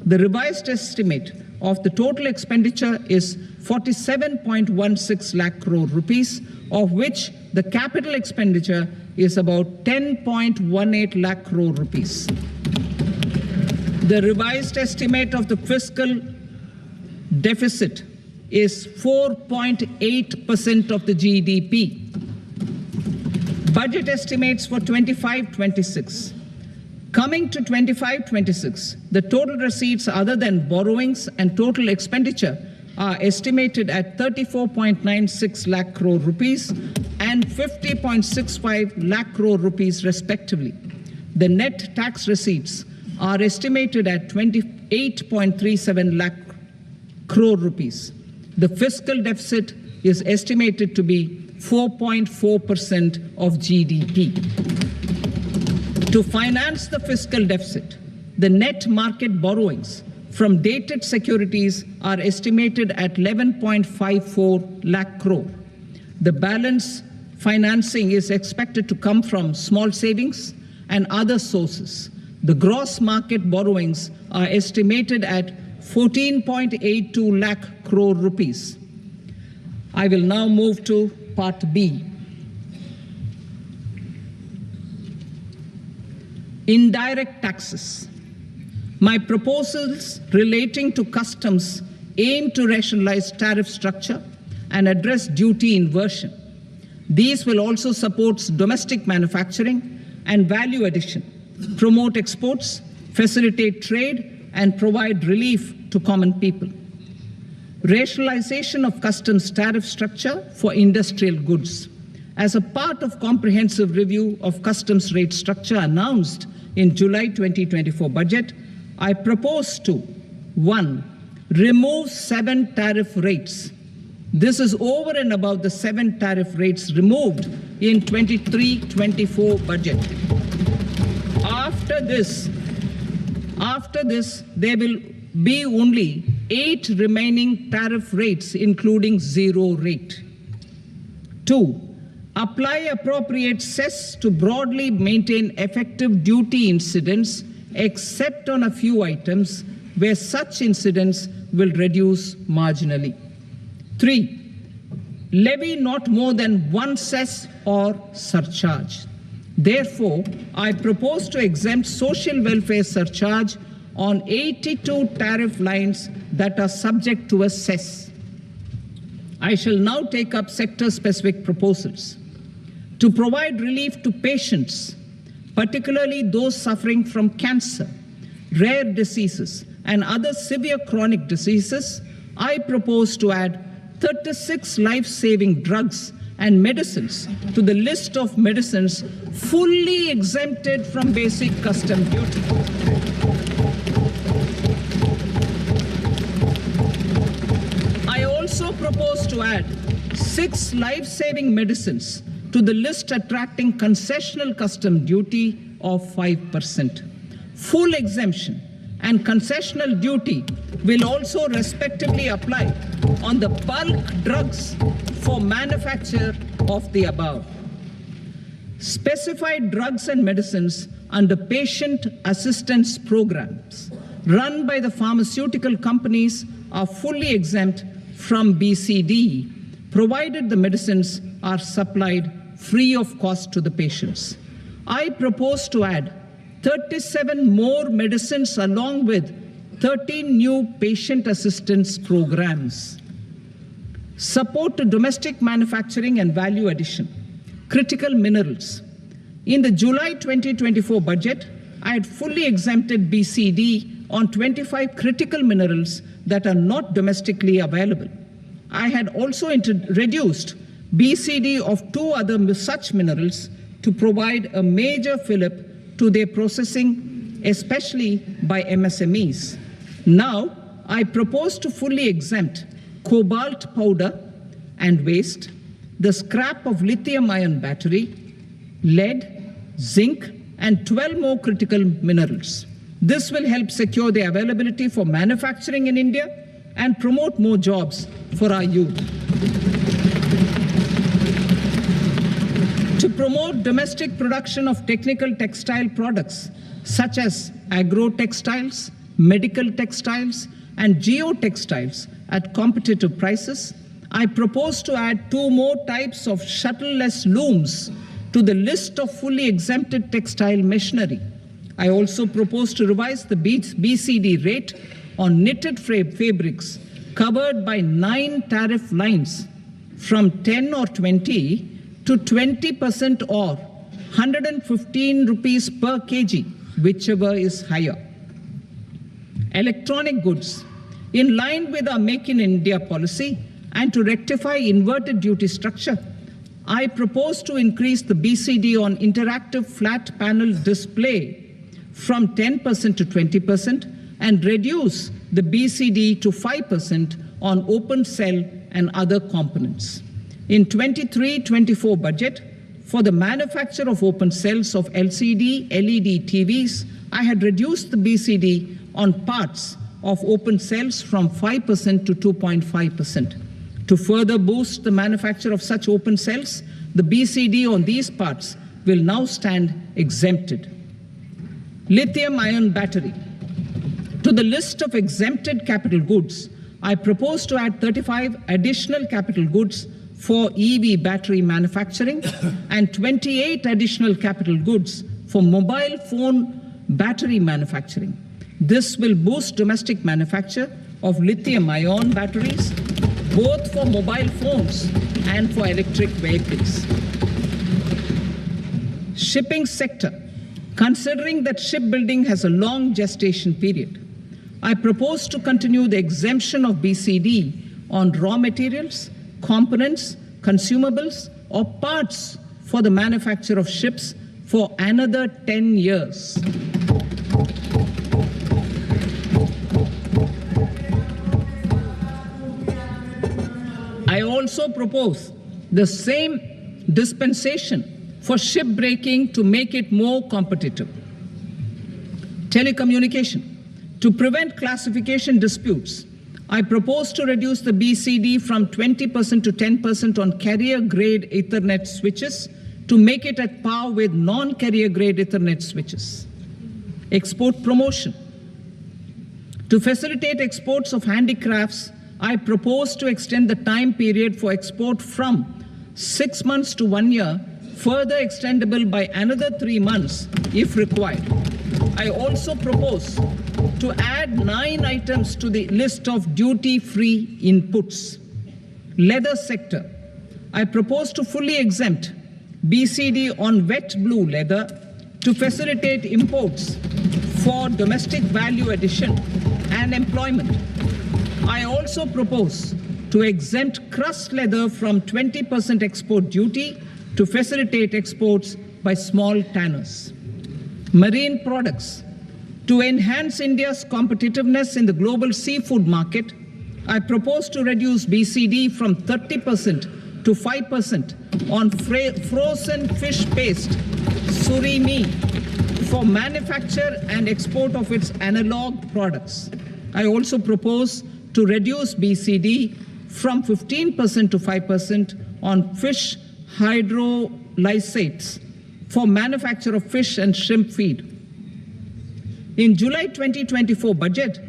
Speaker 2: The revised estimate of the total expenditure is 47.16 lakh crore rupees, of which the capital expenditure is about 10.18 lakh crore rupees. The revised estimate of the fiscal deficit is 4.8% of the GDP. Budget estimates for 25-26. Coming to 25-26, the total receipts other than borrowings and total expenditure are estimated at 34.96 lakh crore rupees and 50.65 lakh crore rupees respectively. The net tax receipts are estimated at 28.37 lakh crore rupees. The fiscal deficit is estimated to be 4.4% of GDP. To finance the fiscal deficit, the net market borrowings from dated securities are estimated at 11.54 lakh crore. The balance financing is expected to come from small savings and other sources. The gross market borrowings are estimated at 14.82 lakh crore rupees. I will now move to Part B. Indirect taxes. My proposals relating to customs aim to rationalize tariff structure and address duty inversion. These will also support domestic manufacturing and value addition, promote exports, facilitate trade, and provide relief to common people. Rationalization of customs tariff structure for industrial goods. As a part of comprehensive review of customs rate structure announced in July 2024 budget, I propose to 1. Remove 7 tariff rates. This is over and above the 7 tariff rates removed in 23-24 budget. After this, there will be only 8 remaining tariff rates, including 0 rate. 2. Apply appropriate cess to broadly maintain effective duty incidence, except on a few items where such incidence will reduce marginally. 3. Levy not more than 1 cess or surcharge. Therefore, I propose to exempt social welfare surcharge on 82 tariff lines that are subject to a cess. I shall now take up sector-specific proposals. To provide relief to patients, particularly those suffering from cancer, rare diseases, and other severe chronic diseases, I propose to add 36 life-saving drugs and medicines to the list of medicines fully exempted from basic custom duty. I also propose to add 6 life-saving medicines to the list attracting concessional custom duty of 5%. Full exemption and concessional duty will also respectively apply on the bulk drugs for manufacture of the above. Specified drugs and medicines under patient assistance programs run by the pharmaceutical companies are fully exempt from BCD, provided the medicines are supplied free of cost to the patients. I propose to add 37 more medicines along with 13 new patient assistance programs. Support to domestic manufacturing and value addition. Critical minerals. In the July 2024 budget, I had fully exempted BCD on 25 critical minerals that are not domestically available. I had also reduced BCD of 2 other such minerals to provide a major fillip to their processing, especially by MSMEs. Now, I propose to fully exempt cobalt powder and waste, the scrap of lithium-ion battery, lead, zinc, and 12 more critical minerals. This will help secure their availability for manufacturing in India and promote more jobs for our youth. To promote domestic production of technical textile products such as agro-textiles, medical textiles, and geotextiles at competitive prices, I propose to add 2 more types of shuttle-less looms to the list of fully exempted textile machinery. I also propose to revise the BCD rate on knitted fabrics covered by 9 tariff lines from 10 or 20 to 20% or 115 rupees per kg, whichever is higher. Electronic goods. In line with our Make in India policy and to rectify inverted duty structure, I propose to increase the BCD on interactive flat panel display from 10% to 20% and reduce the BCD to 5% on open cell and other components. In 23-24 budget, for the manufacture of open cells of LCD, LED TVs, I had reduced the BCD on parts of open cells from 5% to 2.5%. To further boost the manufacture of such open cells, the BCD on these parts will now stand exempted. Lithium-ion battery. To the list of exempted capital goods, I propose to add 35 additional capital goods for EV battery manufacturing and 28 additional capital goods for mobile phone battery manufacturing. This will boost domestic manufacture of lithium-ion batteries, both for mobile phones and for electric vehicles. Shipping sector. Considering that shipbuilding has a long gestation period, I propose to continue the exemption of BCD on raw materials, components, consumables, or parts for the manufacture of ships for another 10 years. I also propose the same dispensation for shipbreaking to make it more competitive. Telecommunication. To prevent classification disputes, I propose to reduce the BCD from 20% to 10% on carrier-grade Ethernet switches to make it at par with non-carrier-grade Ethernet switches. Export promotion. To facilitate exports of handicrafts, I propose to extend the time period for export from 6 months to 1 year, further extendable by another 3 months if required. I also propose to add 9 items to the list of duty-free inputs. Leather sector. I propose to fully exempt BCD on wet blue leather to facilitate imports for domestic value addition and employment. I also propose to exempt crust leather from 20% export duty to facilitate exports by small tanners. Marine products. To enhance India's competitiveness in the global seafood market, I propose to reduce BCD from 30% to 5% on frozen fish paste, surimi, for manufacture and export of its analog products. I also propose to reduce BCD from 15% to 5% on fish hydrolysates for manufacture of fish and shrimp feed. In July 2024 budget,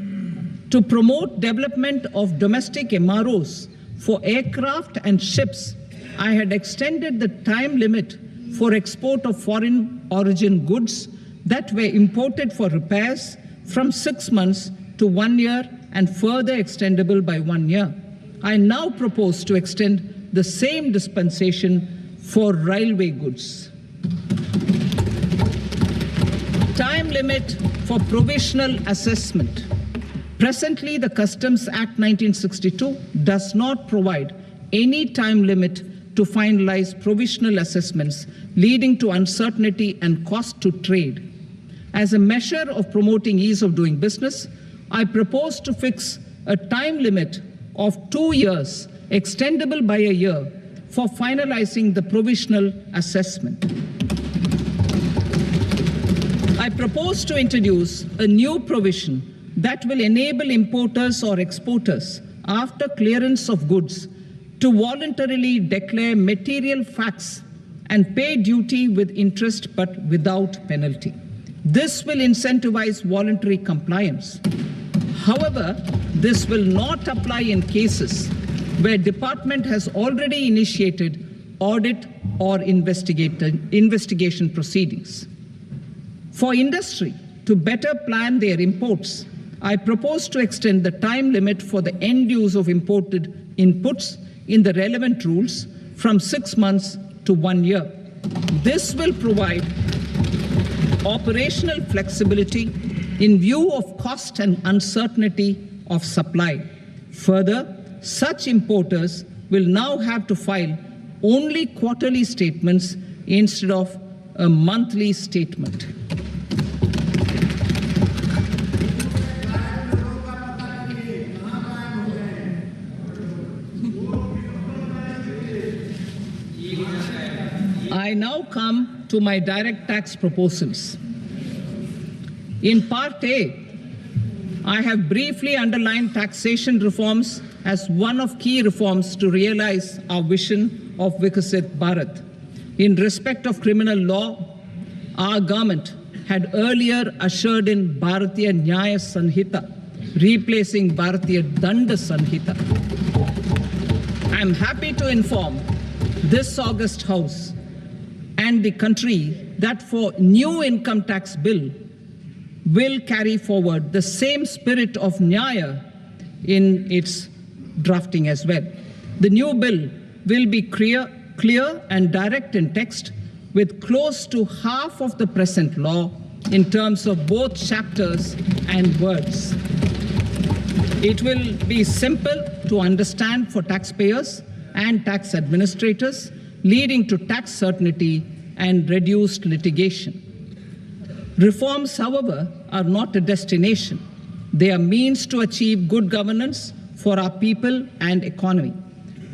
Speaker 2: to promote development of domestic MROs for aircraft and ships, I had extended the time limit for export of foreign origin goods that were imported for repairs from 6 months to 1 year and further extendable by 1 year. I now propose to extend the same dispensation for railway goods. Time limit for provisional assessment. Presently, the Customs Act 1962 does not provide any time limit to finalize provisional assessments, leading to uncertainty and cost to trade. As a measure of promoting ease of doing business, I propose to fix a time limit of 2 years, extendable by a year, for finalizing the provisional assessment. I propose to introduce a new provision that will enable importers or exporters, after clearance of goods, to voluntarily declare material facts and pay duty with interest but without penalty. This will incentivize voluntary compliance. However, this will not apply in cases where department has already initiated audit or investigation proceedings. For industry to better plan their imports, I propose to extend the time limit for the end use of imported inputs in the relevant rules from 6 months to 1 year. This will provide operational flexibility in view of cost and uncertainty of supply. Further, such importers will now have to file only quarterly statements instead of a monthly statement. I now come to my direct tax proposals. In Part A, I have briefly underlined taxation reforms as one of key reforms to realize our vision of Vikasit Bharat. In respect of criminal law, our government had earlier ushered in Bharatiya Nyaya Sanhita, replacing Bharatiya Danda Sanhita. I am happy to inform this august House and the country that for new income tax bill will carry forward the same spirit of Nyaya in its drafting as well. The new bill will be clear and direct in text, with close to half of the present law in terms of both chapters and words. It will be simple to understand for taxpayers and tax administrators, leading to tax certainty and reduced litigation. Reforms, however, are not a destination. They are means to achieve good governance for our people and economy.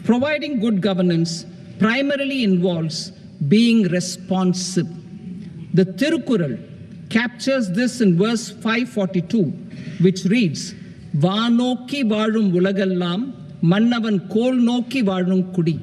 Speaker 2: Providing good governance primarily involves being responsive. The Tirukural captures this in verse 542, which reads, "Vaanokki vaazhum ulagallam, mannavan kol nokki vaazhum kudi,"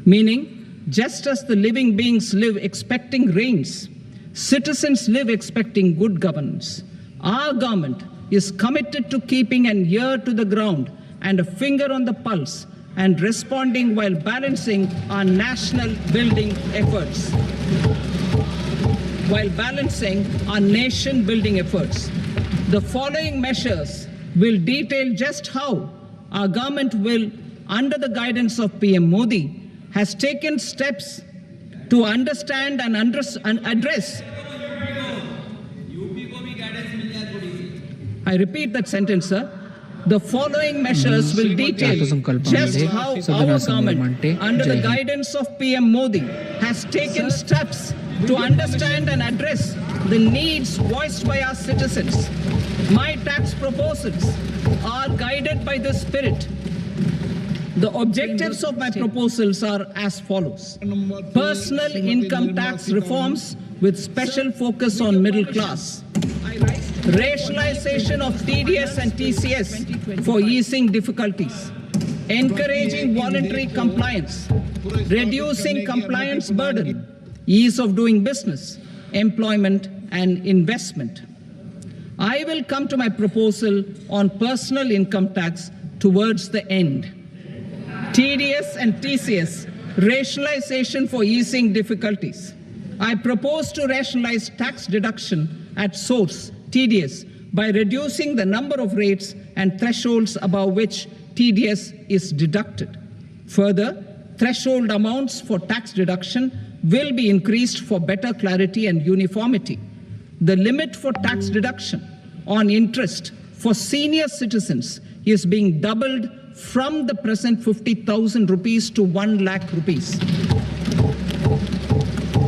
Speaker 2: meaning, just as the living beings live expecting rains, citizens live expecting good governance. Our government is committed to keeping an ear to the ground and a finger on the pulse and responding while balancing our national building efforts. The following measures will detail just how our government will, under the guidance of PM Modi, has taken steps to understand and address. I repeat that sentence, sir. The following measures will detail just how our government, under the guidance of PM Modi, has taken steps to understand and address the needs voiced by our citizens. My tax proposals are guided by this spirit. The objectives of my proposals are as follows. Personal income tax reforms with special focus on middle class. Rationalization of TDS and TCS for easing difficulties. Encouraging voluntary compliance. Reducing compliance burden. Ease of doing business. Employment and investment. I will come to my proposal on personal income tax towards the end. TDS and TCS, rationalization for easing difficulties. I propose to rationalize tax deduction at source, TDS, by reducing the number of rates and thresholds above which TDS is deducted. Further, threshold amounts for tax deduction will be increased for better clarity and uniformity. The limit for tax deduction on interest for senior citizens is being doubled from the present 50,000 rupees to 1 lakh rupees.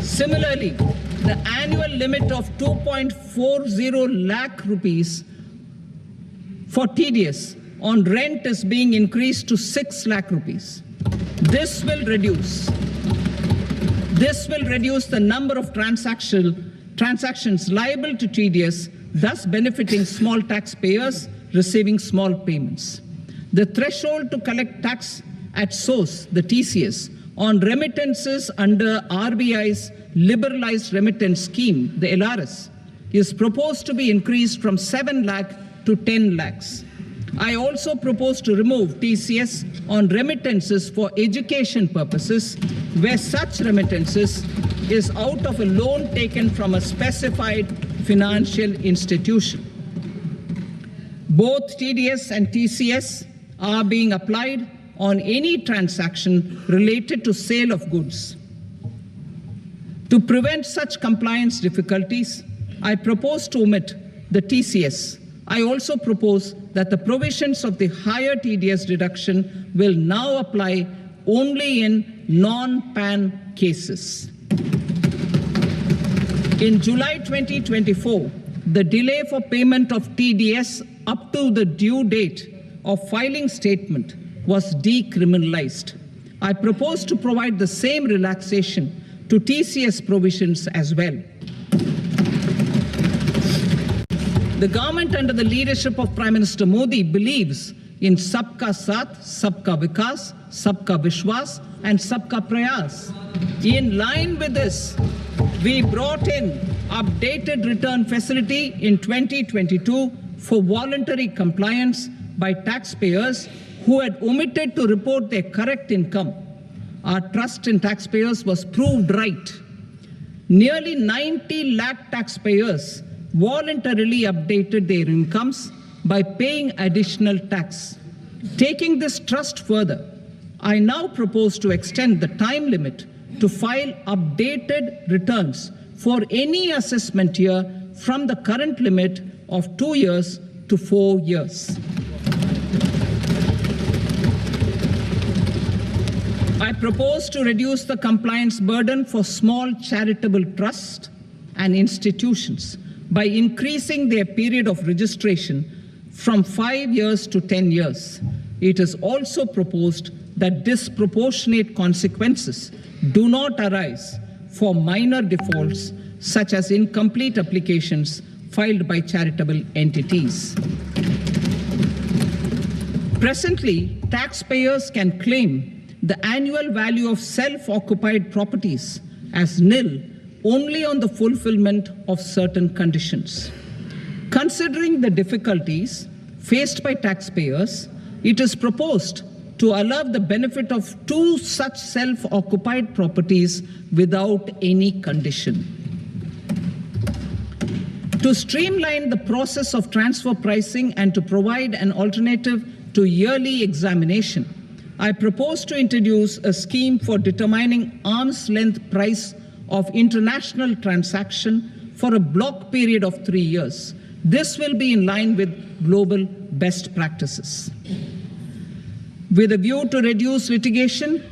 Speaker 2: Similarly, the annual limit of 2.40 lakh rupees for TDS on rent is being increased to 6 lakh rupees. This will reduce the number of transactions liable to TDS, thus benefiting small taxpayers receiving small payments. The threshold to collect tax at source, the TCS, on remittances under RBI's liberalized remittance scheme, the LRS, is proposed to be increased from 7 lakh to 10 lakhs. I also propose to remove TCS on remittances for education purposes, where such remittances is out of a loan taken from a specified financial institution. Both TDS and TCS are being applied on any transaction related to sale of goods. To prevent such compliance difficulties, I propose to omit the TCS. I also propose that the provisions of the higher TDS deduction will now apply only in non-PAN cases. In July 2024, the delay for payment of TDS up to the due date of filing statement was decriminalized. I propose to provide the same relaxation to TCS provisions as well. The government under the leadership of Prime Minister Modi believes in Sabka Saath, Sabka Vikas, Sabka Vishwas, and Sabka Prayas. In line with this, we brought in updated return facility in 2022 for voluntary compliance by taxpayers who had omitted to report their correct income. Our trust in taxpayers was proved right. Nearly 90 lakh taxpayers voluntarily updated their incomes by paying additional tax. Taking this trust further, I now propose to extend the time limit to file updated returns for any assessment year from the current limit of 2 years to 4 years. I propose to reduce the compliance burden for small charitable trusts and institutions by increasing their period of registration from 5 years to 10 years. It is also proposed that disproportionate consequences do not arise for minor defaults such as incomplete applications filed by charitable entities. Presently, taxpayers can claim the annual value of self-occupied properties as nil only on the fulfillment of certain conditions. Considering the difficulties faced by taxpayers, it is proposed to allow the benefit of 2 such self-occupied properties without any condition. To streamline the process of transfer pricing and to provide an alternative to yearly examination, I propose to introduce a scheme for determining arm's length price of international transaction for a block period of 3 years. This will be in line with global best practices. With a view to reduce litigation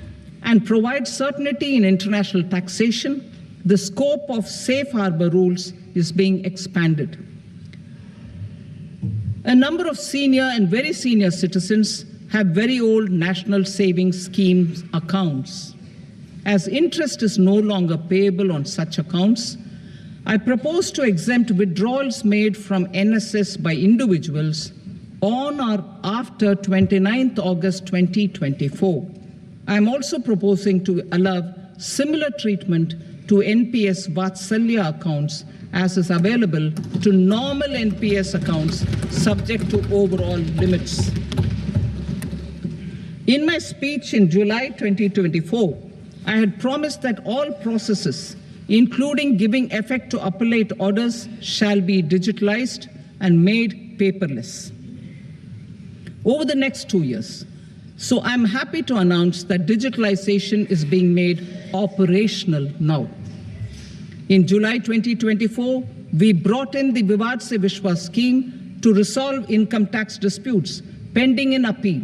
Speaker 2: and provide certainty in international taxation, the scope of safe harbor rules is being expanded. A number of senior and very senior citizens have very old national savings schemes accounts. As interest is no longer payable on such accounts, I propose to exempt withdrawals made from NSS by individuals on or after 29th August 2024. I am also proposing to allow similar treatment to NPS Vatsalya accounts as is available to normal NPS accounts subject to overall limits. In my speech in July 2024, I had promised that all processes, including giving effect to appellate orders, shall be digitalized and made paperless over the next 2 years. So I'm happy to announce that digitalization is being made operational now. In July 2024, we brought in the Vivad Se Vishwas scheme to resolve income tax disputes pending in appeal.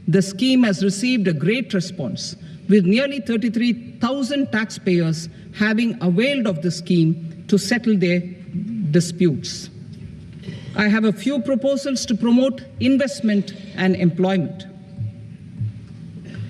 Speaker 2: The scheme has received a great response, with nearly 33,000 taxpayers having availed of the scheme to settle their disputes. I have a few proposals to promote investment and employment.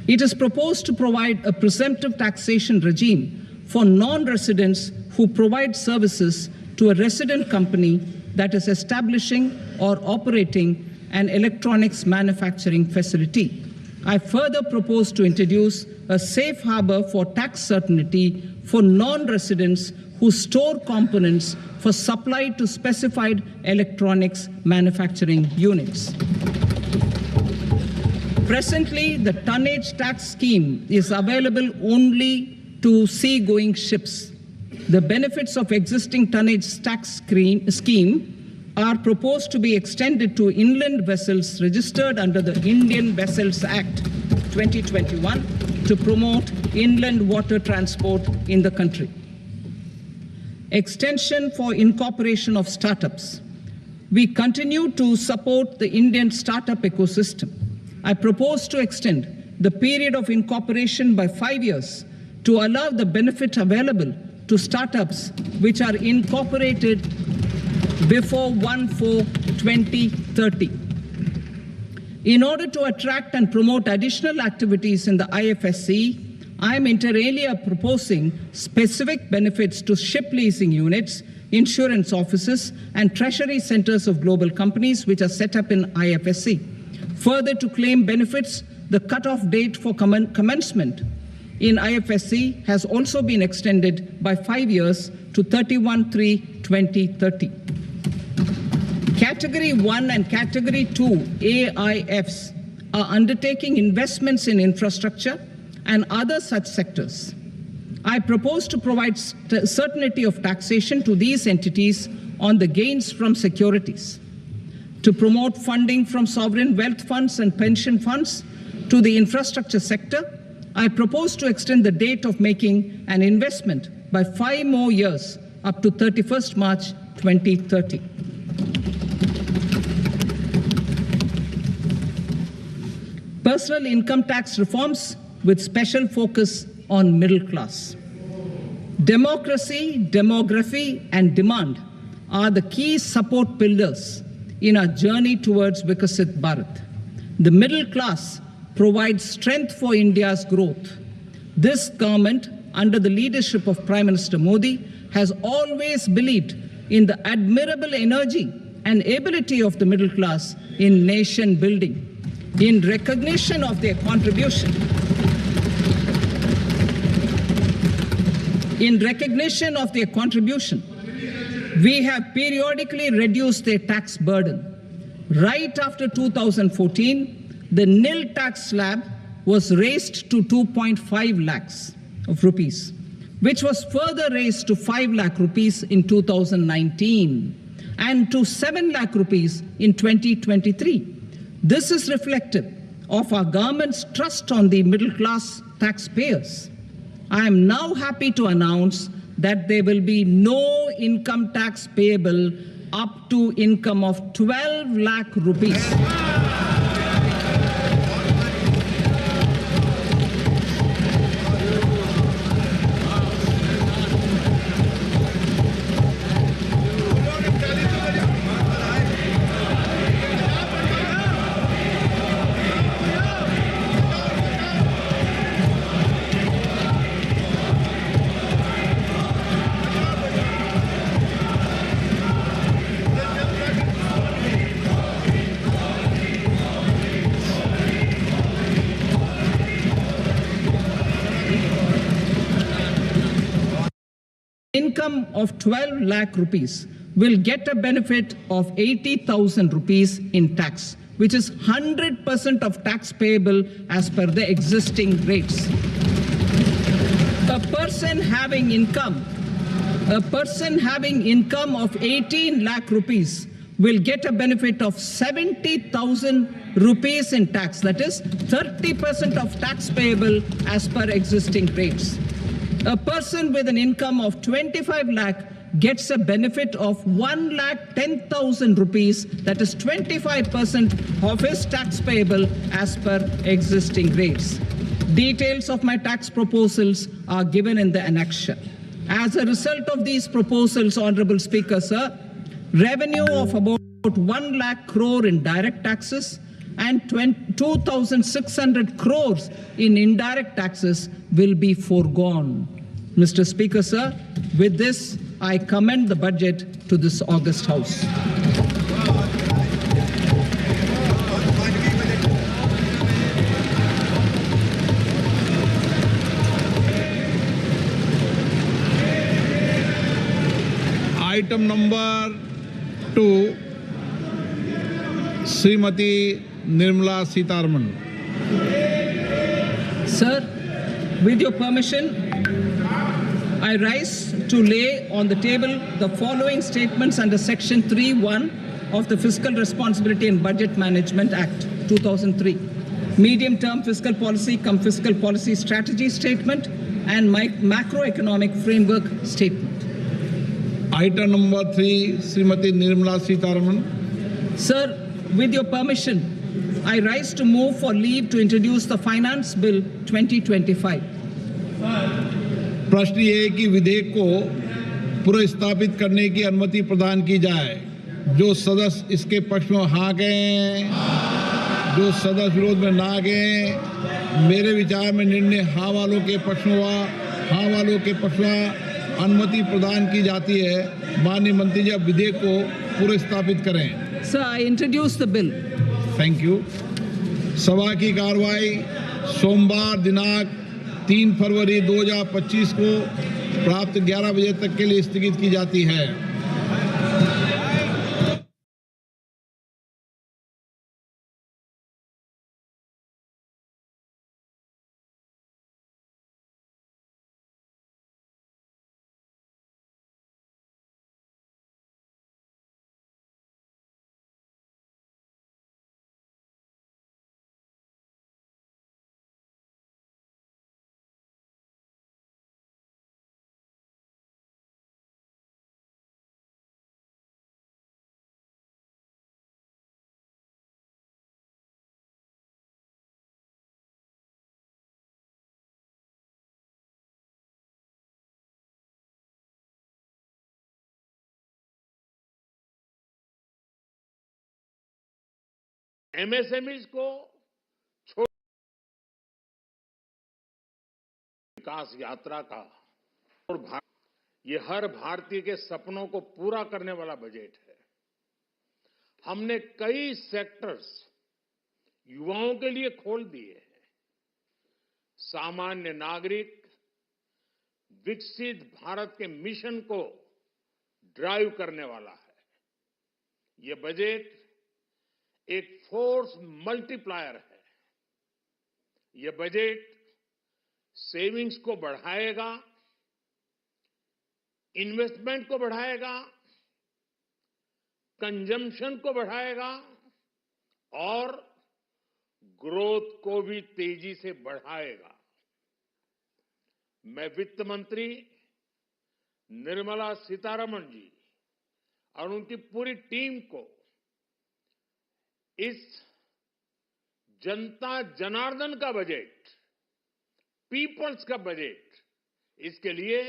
Speaker 2: It is proposed to provide a presumptive taxation regime for non-residents who provide services to a resident company that is establishing or operating an electronics manufacturing facility. I further propose to introduce a safe harbor for tax certainty for non-residents who store components for supply to specified electronics manufacturing units. Presently, the tonnage tax scheme is available only to seagoing ships. The benefits of existing tonnage tax scheme are proposed to be extended to inland vessels registered under the Indian Vessels Act 2021 to promote inland water transport in the country. Extension for incorporation of startups. We continue to support the Indian startup ecosystem. I propose to extend the period of incorporation by 5 years to allow the benefit available to startups which are incorporated before 1/4/2030. In order to attract and promote additional activities in the IFSC, I am inter alia proposing specific benefits to ship leasing units, insurance offices, and treasury centers of global companies which are set up in IFSC. Further, to claim benefits, the cutoff date for commencement in IFSC has also been extended by 5 years to 31/3/2030. Category 1 and Category 2 AIFs are undertaking investments in infrastructure and other such sectors. I propose to provide certainty of taxation to these entities on the gains from securities, to promote funding from sovereign wealth funds and pension funds to the infrastructure sector. I propose to extend the date of making an investment by 5 more years up to 31st March 2030. Personal income tax reforms with special focus on middle class. Democracy, demography, and demand are the key support pillars in our journey towards Vikasit Bharat. The middle class provides strength for India's growth. This government, under the leadership of Prime Minister Modi, has always believed in the admirable energy and ability of the middle class in nation building. In recognition of their contribution, we have periodically reduced their tax burden. Right after 2014, the nil tax slab was raised to 2.5 lakhs of rupees, which was further raised to 5 lakh rupees in 2019 and to 7 lakh rupees in 2023. This is reflective of our government's trust on the middle class taxpayers. I am now happy to announce that there will be no income tax payable up to income of 12 lakh rupees. income of 12 lakh rupees will get a benefit of 80,000 rupees in tax, which is 100% of tax payable as per the existing rates. A person having income of 18 lakh rupees will get a benefit of 70,000 rupees in tax, that is 30% of tax payable as per existing rates. A person with an income of 25 lakh gets a benefit of 1,10,000 rupees, that is 25% of his tax payable as per existing rates. Details of my tax proposals are given in the annexure. As a result of these proposals, Honorable Speaker, sir, revenue of about 1 lakh crore in direct taxes and 2,600 crores in indirect taxes will be foregone. Mr. Speaker, sir, with this, I commend the budget to this august House.
Speaker 1: Item number 2, Srimati Nirmala Sitharaman.
Speaker 2: Sir, with your permission, I rise to lay on the table the following statements under Section 3(1) of the Fiscal Responsibility and Budget Management Act 2003, medium-term fiscal policy cum fiscal policy strategy statement and macroeconomic framework statement.
Speaker 1: Item number 3, Srimati Nirmala Sitharaman.
Speaker 2: Sir, with your permission, I rise to move for leave to introduce the Finance Bill 2025.
Speaker 1: प्रश्न ये है कि विधेयक को पुनर्स्थापित करने की अनुमति प्रदान की जाए। जो सदस्य इसके पक्ष में हाँ कहें, जो सदस्य विरोध में ना कहें। मेरे विचार में निर्णय हाँ वालों के पक्ष में हुआ, हाँ वालों के पक्ष में अनुमति प्रदान की जाती है। माननीय मंत्री जी, अब विधेयक को पुनर्स्थापित करें।
Speaker 2: Sir, I introduce the bill.
Speaker 1: Thank you. सभा की कार्रवाई सोमवार दिनांक 3 फरवरी 2025 को प्राप्त 11 बजे तक के लिए स्थगित की जाती है।
Speaker 3: एमएसएमईज को विकास यात्रा का और ये हर भारतीय के सपनों को पूरा करने वाला बजट है। हमने कई सेक्टर्स युवाओं के लिए खोल दिए हैं। सामान्य नागरिक विकसित भारत के मिशन को ड्राइव करने वाला है। ये बजट एक फोर्स मल्टीप्लायर है। यह बजट सेविंग्स को बढ़ाएगा, इन्वेस्टमेंट को बढ़ाएगा, कंजम्पशन को बढ़ाएगा और ग्रोथ को भी तेजी से बढ़ाएगा। मैं वित्त मंत्री निर्मला सीतारमण जी और उनकी पूरी टीम को इस जनता जनार्दन का बजट, पीपल्स का बजट, इसके लिए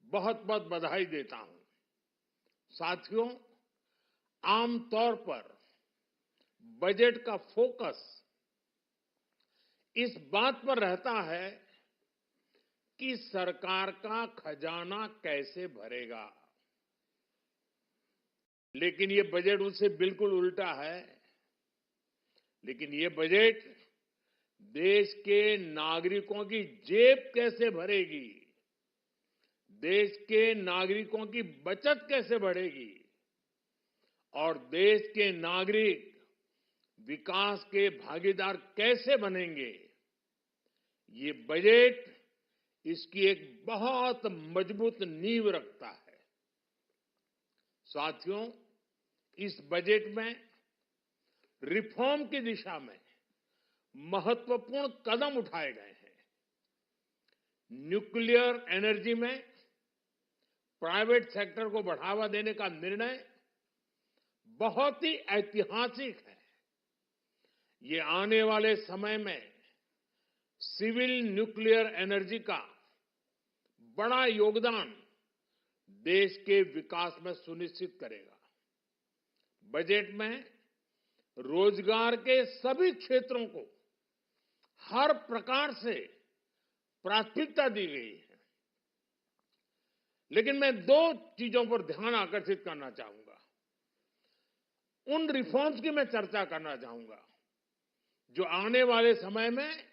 Speaker 3: बहुत बहुत बधाई देता हूं। साथियों, आमतौर पर बजट का फोकस इस बात पर रहता है कि सरकार का खजाना कैसे भरेगा, लेकिन ये बजट उससे बिल्कुल उल्टा है। लेकिन ये बजट देश के नागरिकों की जेब कैसे भरेगी, देश के नागरिकों की बचत कैसे बढ़ेगी और देश के नागरिक विकास के भागीदार कैसे बनेंगे, ये बजट इसकी एक बहुत मजबूत नींव रखता है। साथियों, इस बजट में रिफॉर्म की दिशा में महत्वपूर्ण कदम उठाए गए हैं। न्यूक्लियर एनर्जी में प्राइवेट सेक्टर को बढ़ावा देने का निर्णय बहुत ही ऐतिहासिक है। ये आने वाले समय में सिविल न्यूक्लियर एनर्जी का बड़ा योगदान देश के विकास में सुनिश्चित करेगा। बजट में रोजगार के सभी क्षेत्रों को हर प्रकार से प्राथमिकता दी गई है। लेकिन मैं दो चीजों पर ध्यान आकर्षित करना चाहूंगा। उन रिफॉर्म्स की मैं चर्चा करना चाहूंगा जो आने वाले समय में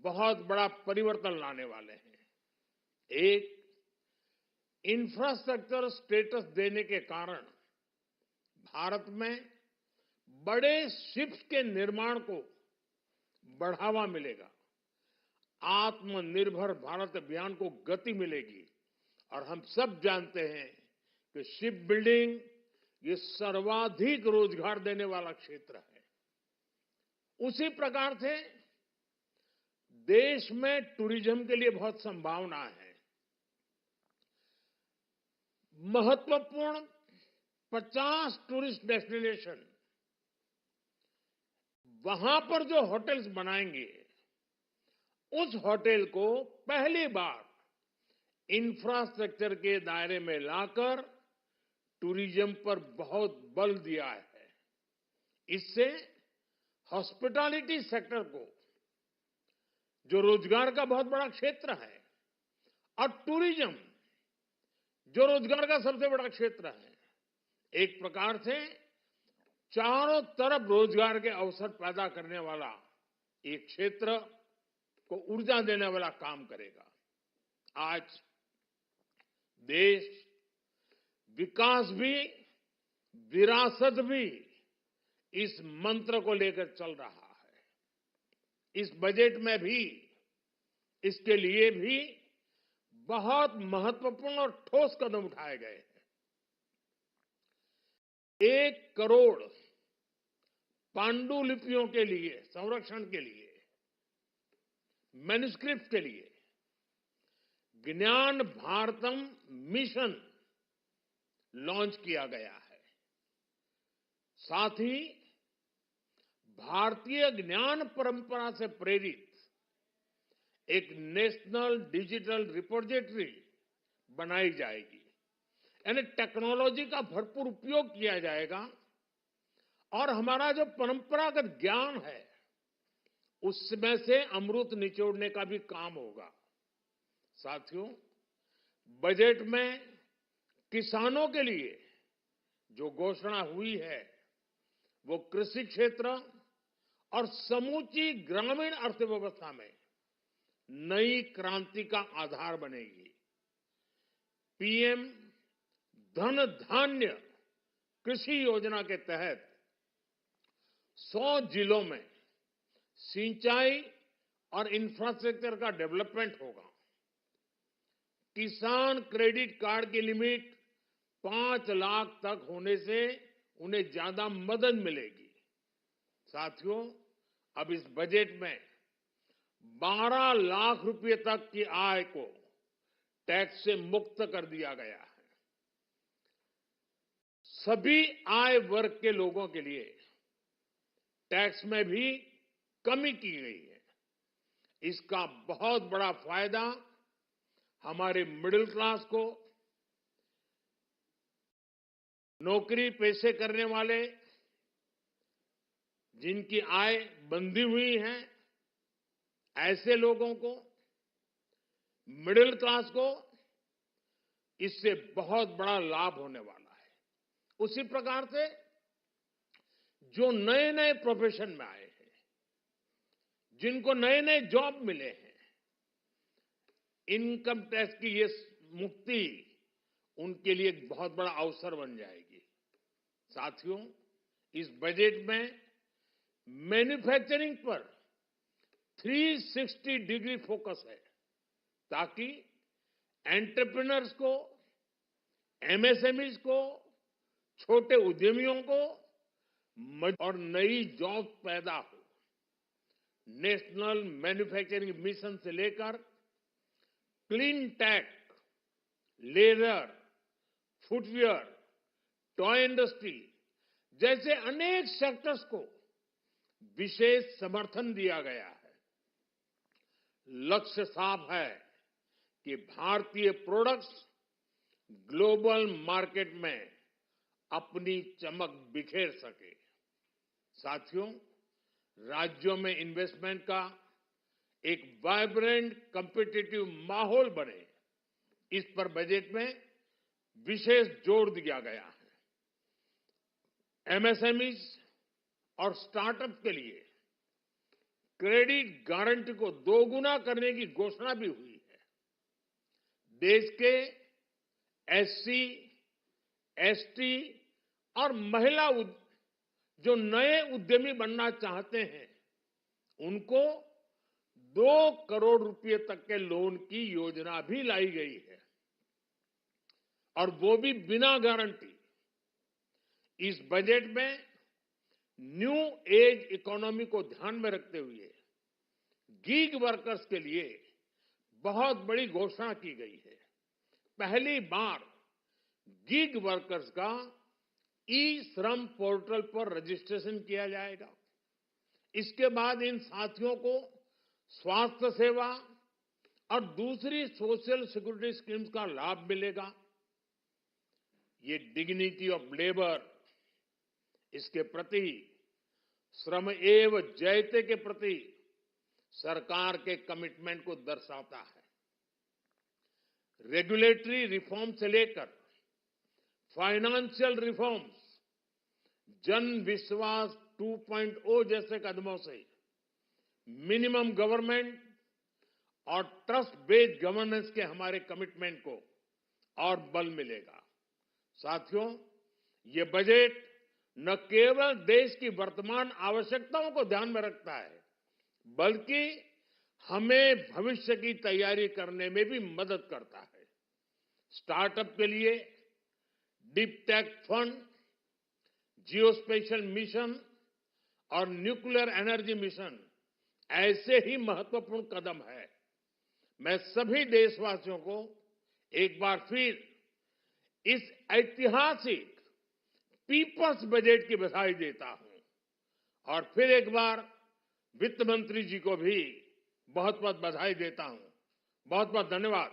Speaker 3: बहुत बड़ा परिवर्तन लाने वाले हैं। एक, इंफ्रास्ट्रक्चर स्टेटस देने के कारण भारत में बड़े शिप्स के निर्माण को बढ़ावा मिलेगा। आत्मनिर्भर भारत अभियान को गति मिलेगी और हम सब जानते हैं कि शिप बिल्डिंग ये सर्वाधिक रोजगार देने वाला क्षेत्र है। उसी प्रकार से देश में टूरिज्म के लिए बहुत संभावना है। महत्वपूर्ण 50 टूरिस्ट डेस्टिनेशन, वहां पर जो होटल्स बनाएंगे, उस होटल को पहली बार इंफ्रास्ट्रक्चर के दायरे में लाकर टूरिज्म पर बहुत बल दिया है। इससे हॉस्पिटैलिटी सेक्टर को, जो रोजगार का बहुत बड़ा क्षेत्र है, और टूरिज्म जो रोजगार का सबसे बड़ा क्षेत्र है, एक प्रकार से चारों तरफ रोजगार के अवसर पैदा करने वाला एक क्षेत्र को ऊर्जा देने वाला काम करेगा। आज देश विकास भी विरासत भी इस मंत्र को लेकर चल रहा है। इस बजट में भी इसके लिए भी बहुत महत्वपूर्ण और ठोस कदम उठाए गए हैं। 1 करोड़ पांडुलिपियों के लिए संरक्षण के लिए, मैन्युस्क्रिप्ट के लिए ज्ञान भारतम मिशन लॉन्च किया गया है। साथ ही भारतीय ज्ञान परंपरा से प्रेरित एक नेशनल डिजिटल रिपोजिटरी बनाई जाएगी। यानी टेक्नोलॉजी का भरपूर उपयोग किया जाएगा और हमारा जो परंपरागत ज्ञान है उसमें से अमृत निचोड़ने का भी काम होगा। साथियों, बजट में किसानों के लिए जो घोषणा हुई है वो कृषि क्षेत्र और समूची ग्रामीण अर्थव्यवस्था में नई क्रांति का आधार बनेगी। पीएम धन धान्य कृषि योजना के तहत 100 जिलों में सिंचाई और इंफ्रास्ट्रक्चर का डेवलपमेंट होगा। किसान क्रेडिट कार्ड की लिमिट 5 लाख तक होने से उन्हें ज्यादा मदद मिलेगी। साथियों, अब इस बजट में 12 लाख रुपए तक की आय को टैक्स से मुक्त कर दिया गया है। सभी आय वर्ग के लोगों के लिए टैक्स में भी कमी की गई है। इसका बहुत बड़ा फायदा हमारे मिडिल क्लास को, नौकरी पेशे करने वाले जिनकी आय बंधी हुई है, ऐसे लोगों को, मिडिल क्लास को इससे बहुत बड़ा लाभ होने वाला है। उसी प्रकार से जो नए नए प्रोफेशन में आए हैं, जिनको नए नए जॉब मिले हैं, इनकम टैक्स की ये मुक्ति उनके लिए एक बहुत बड़ा अवसर बन जाएगी। साथियों, इस बजट में मैन्युफैक्चरिंग पर 360 डिग्री फोकस है ताकि एंटरप्रेन्योर्स को, एमएसएमईज को, छोटे उद्यमियों को और नई जॉब पैदा हो। नेशनल मैन्युफैक्चरिंग मिशन से लेकर clean tech, leather, footwear, toy industry जैसे अनेक सेक्टर्स को विशेष समर्थन दिया गया है। लक्ष्य साफ है कि भारतीय प्रोडक्ट्स ग्लोबल मार्केट में अपनी चमक बिखेर सके। साथियों, राज्यों में इन्वेस्टमेंट का एक वाइब्रेंट कॉम्पिटिटिव माहौल बने, इस पर बजट में विशेष जोर दिया गया है। एमएसएमईज और स्टार्टअप के लिए क्रेडिट गारंटी को दोगुना करने की घोषणा भी हुई है। देश के एससी, एसटी और महिला जो नए उद्यमी बनना चाहते हैं, उनको 2 करोड़ रुपए तक के लोन की योजना भी लाई गई है, और वो भी बिना गारंटी। इस बजट में न्यू एज इकोनॉमी को ध्यान में रखते हुए गीग वर्कर्स के लिए बहुत बड़ी घोषणा की गई है। पहली बार गीग वर्कर्स का ई श्रम पोर्टल पर रजिस्ट्रेशन किया जाएगा। इसके बाद इन साथियों को स्वास्थ्य सेवा और दूसरी सोशल सिक्योरिटी स्कीम्स का लाभ मिलेगा। ये डिग्निटी ऑफ लेबर, इसके प्रति श्रम एव जयते के प्रति सरकार के कमिटमेंट को दर्शाता है। रेगुलेटरी रिफॉर्म से लेकर फाइनेंशियल रिफॉर्म्स, जन विश्वास 2.0 जैसे कदमों से मिनिमम गवर्नमेंट और ट्रस्ट बेस्ड गवर्नेंस के हमारे कमिटमेंट को और बल मिलेगा। साथियों, ये बजट न केवल देश की वर्तमान आवश्यकताओं को ध्यान में रखता है, बल्कि हमें भविष्य की तैयारी करने में भी मदद करता है। स्टार्टअप के लिए deep tech fund, geospatial mission और न्यूक्लियर एनर्जी मिशन ऐसे ही महत्वपूर्ण कदम है। मैं सभी देशवासियों को एक बार फिर इस ऐतिहासिक पीपल्स बजट की बधाई देता हूं, और फिर एक बार वित्त मंत्री जी को भी बहुत बहुत बधाई देता हूं। बहुत बहुत धन्यवाद।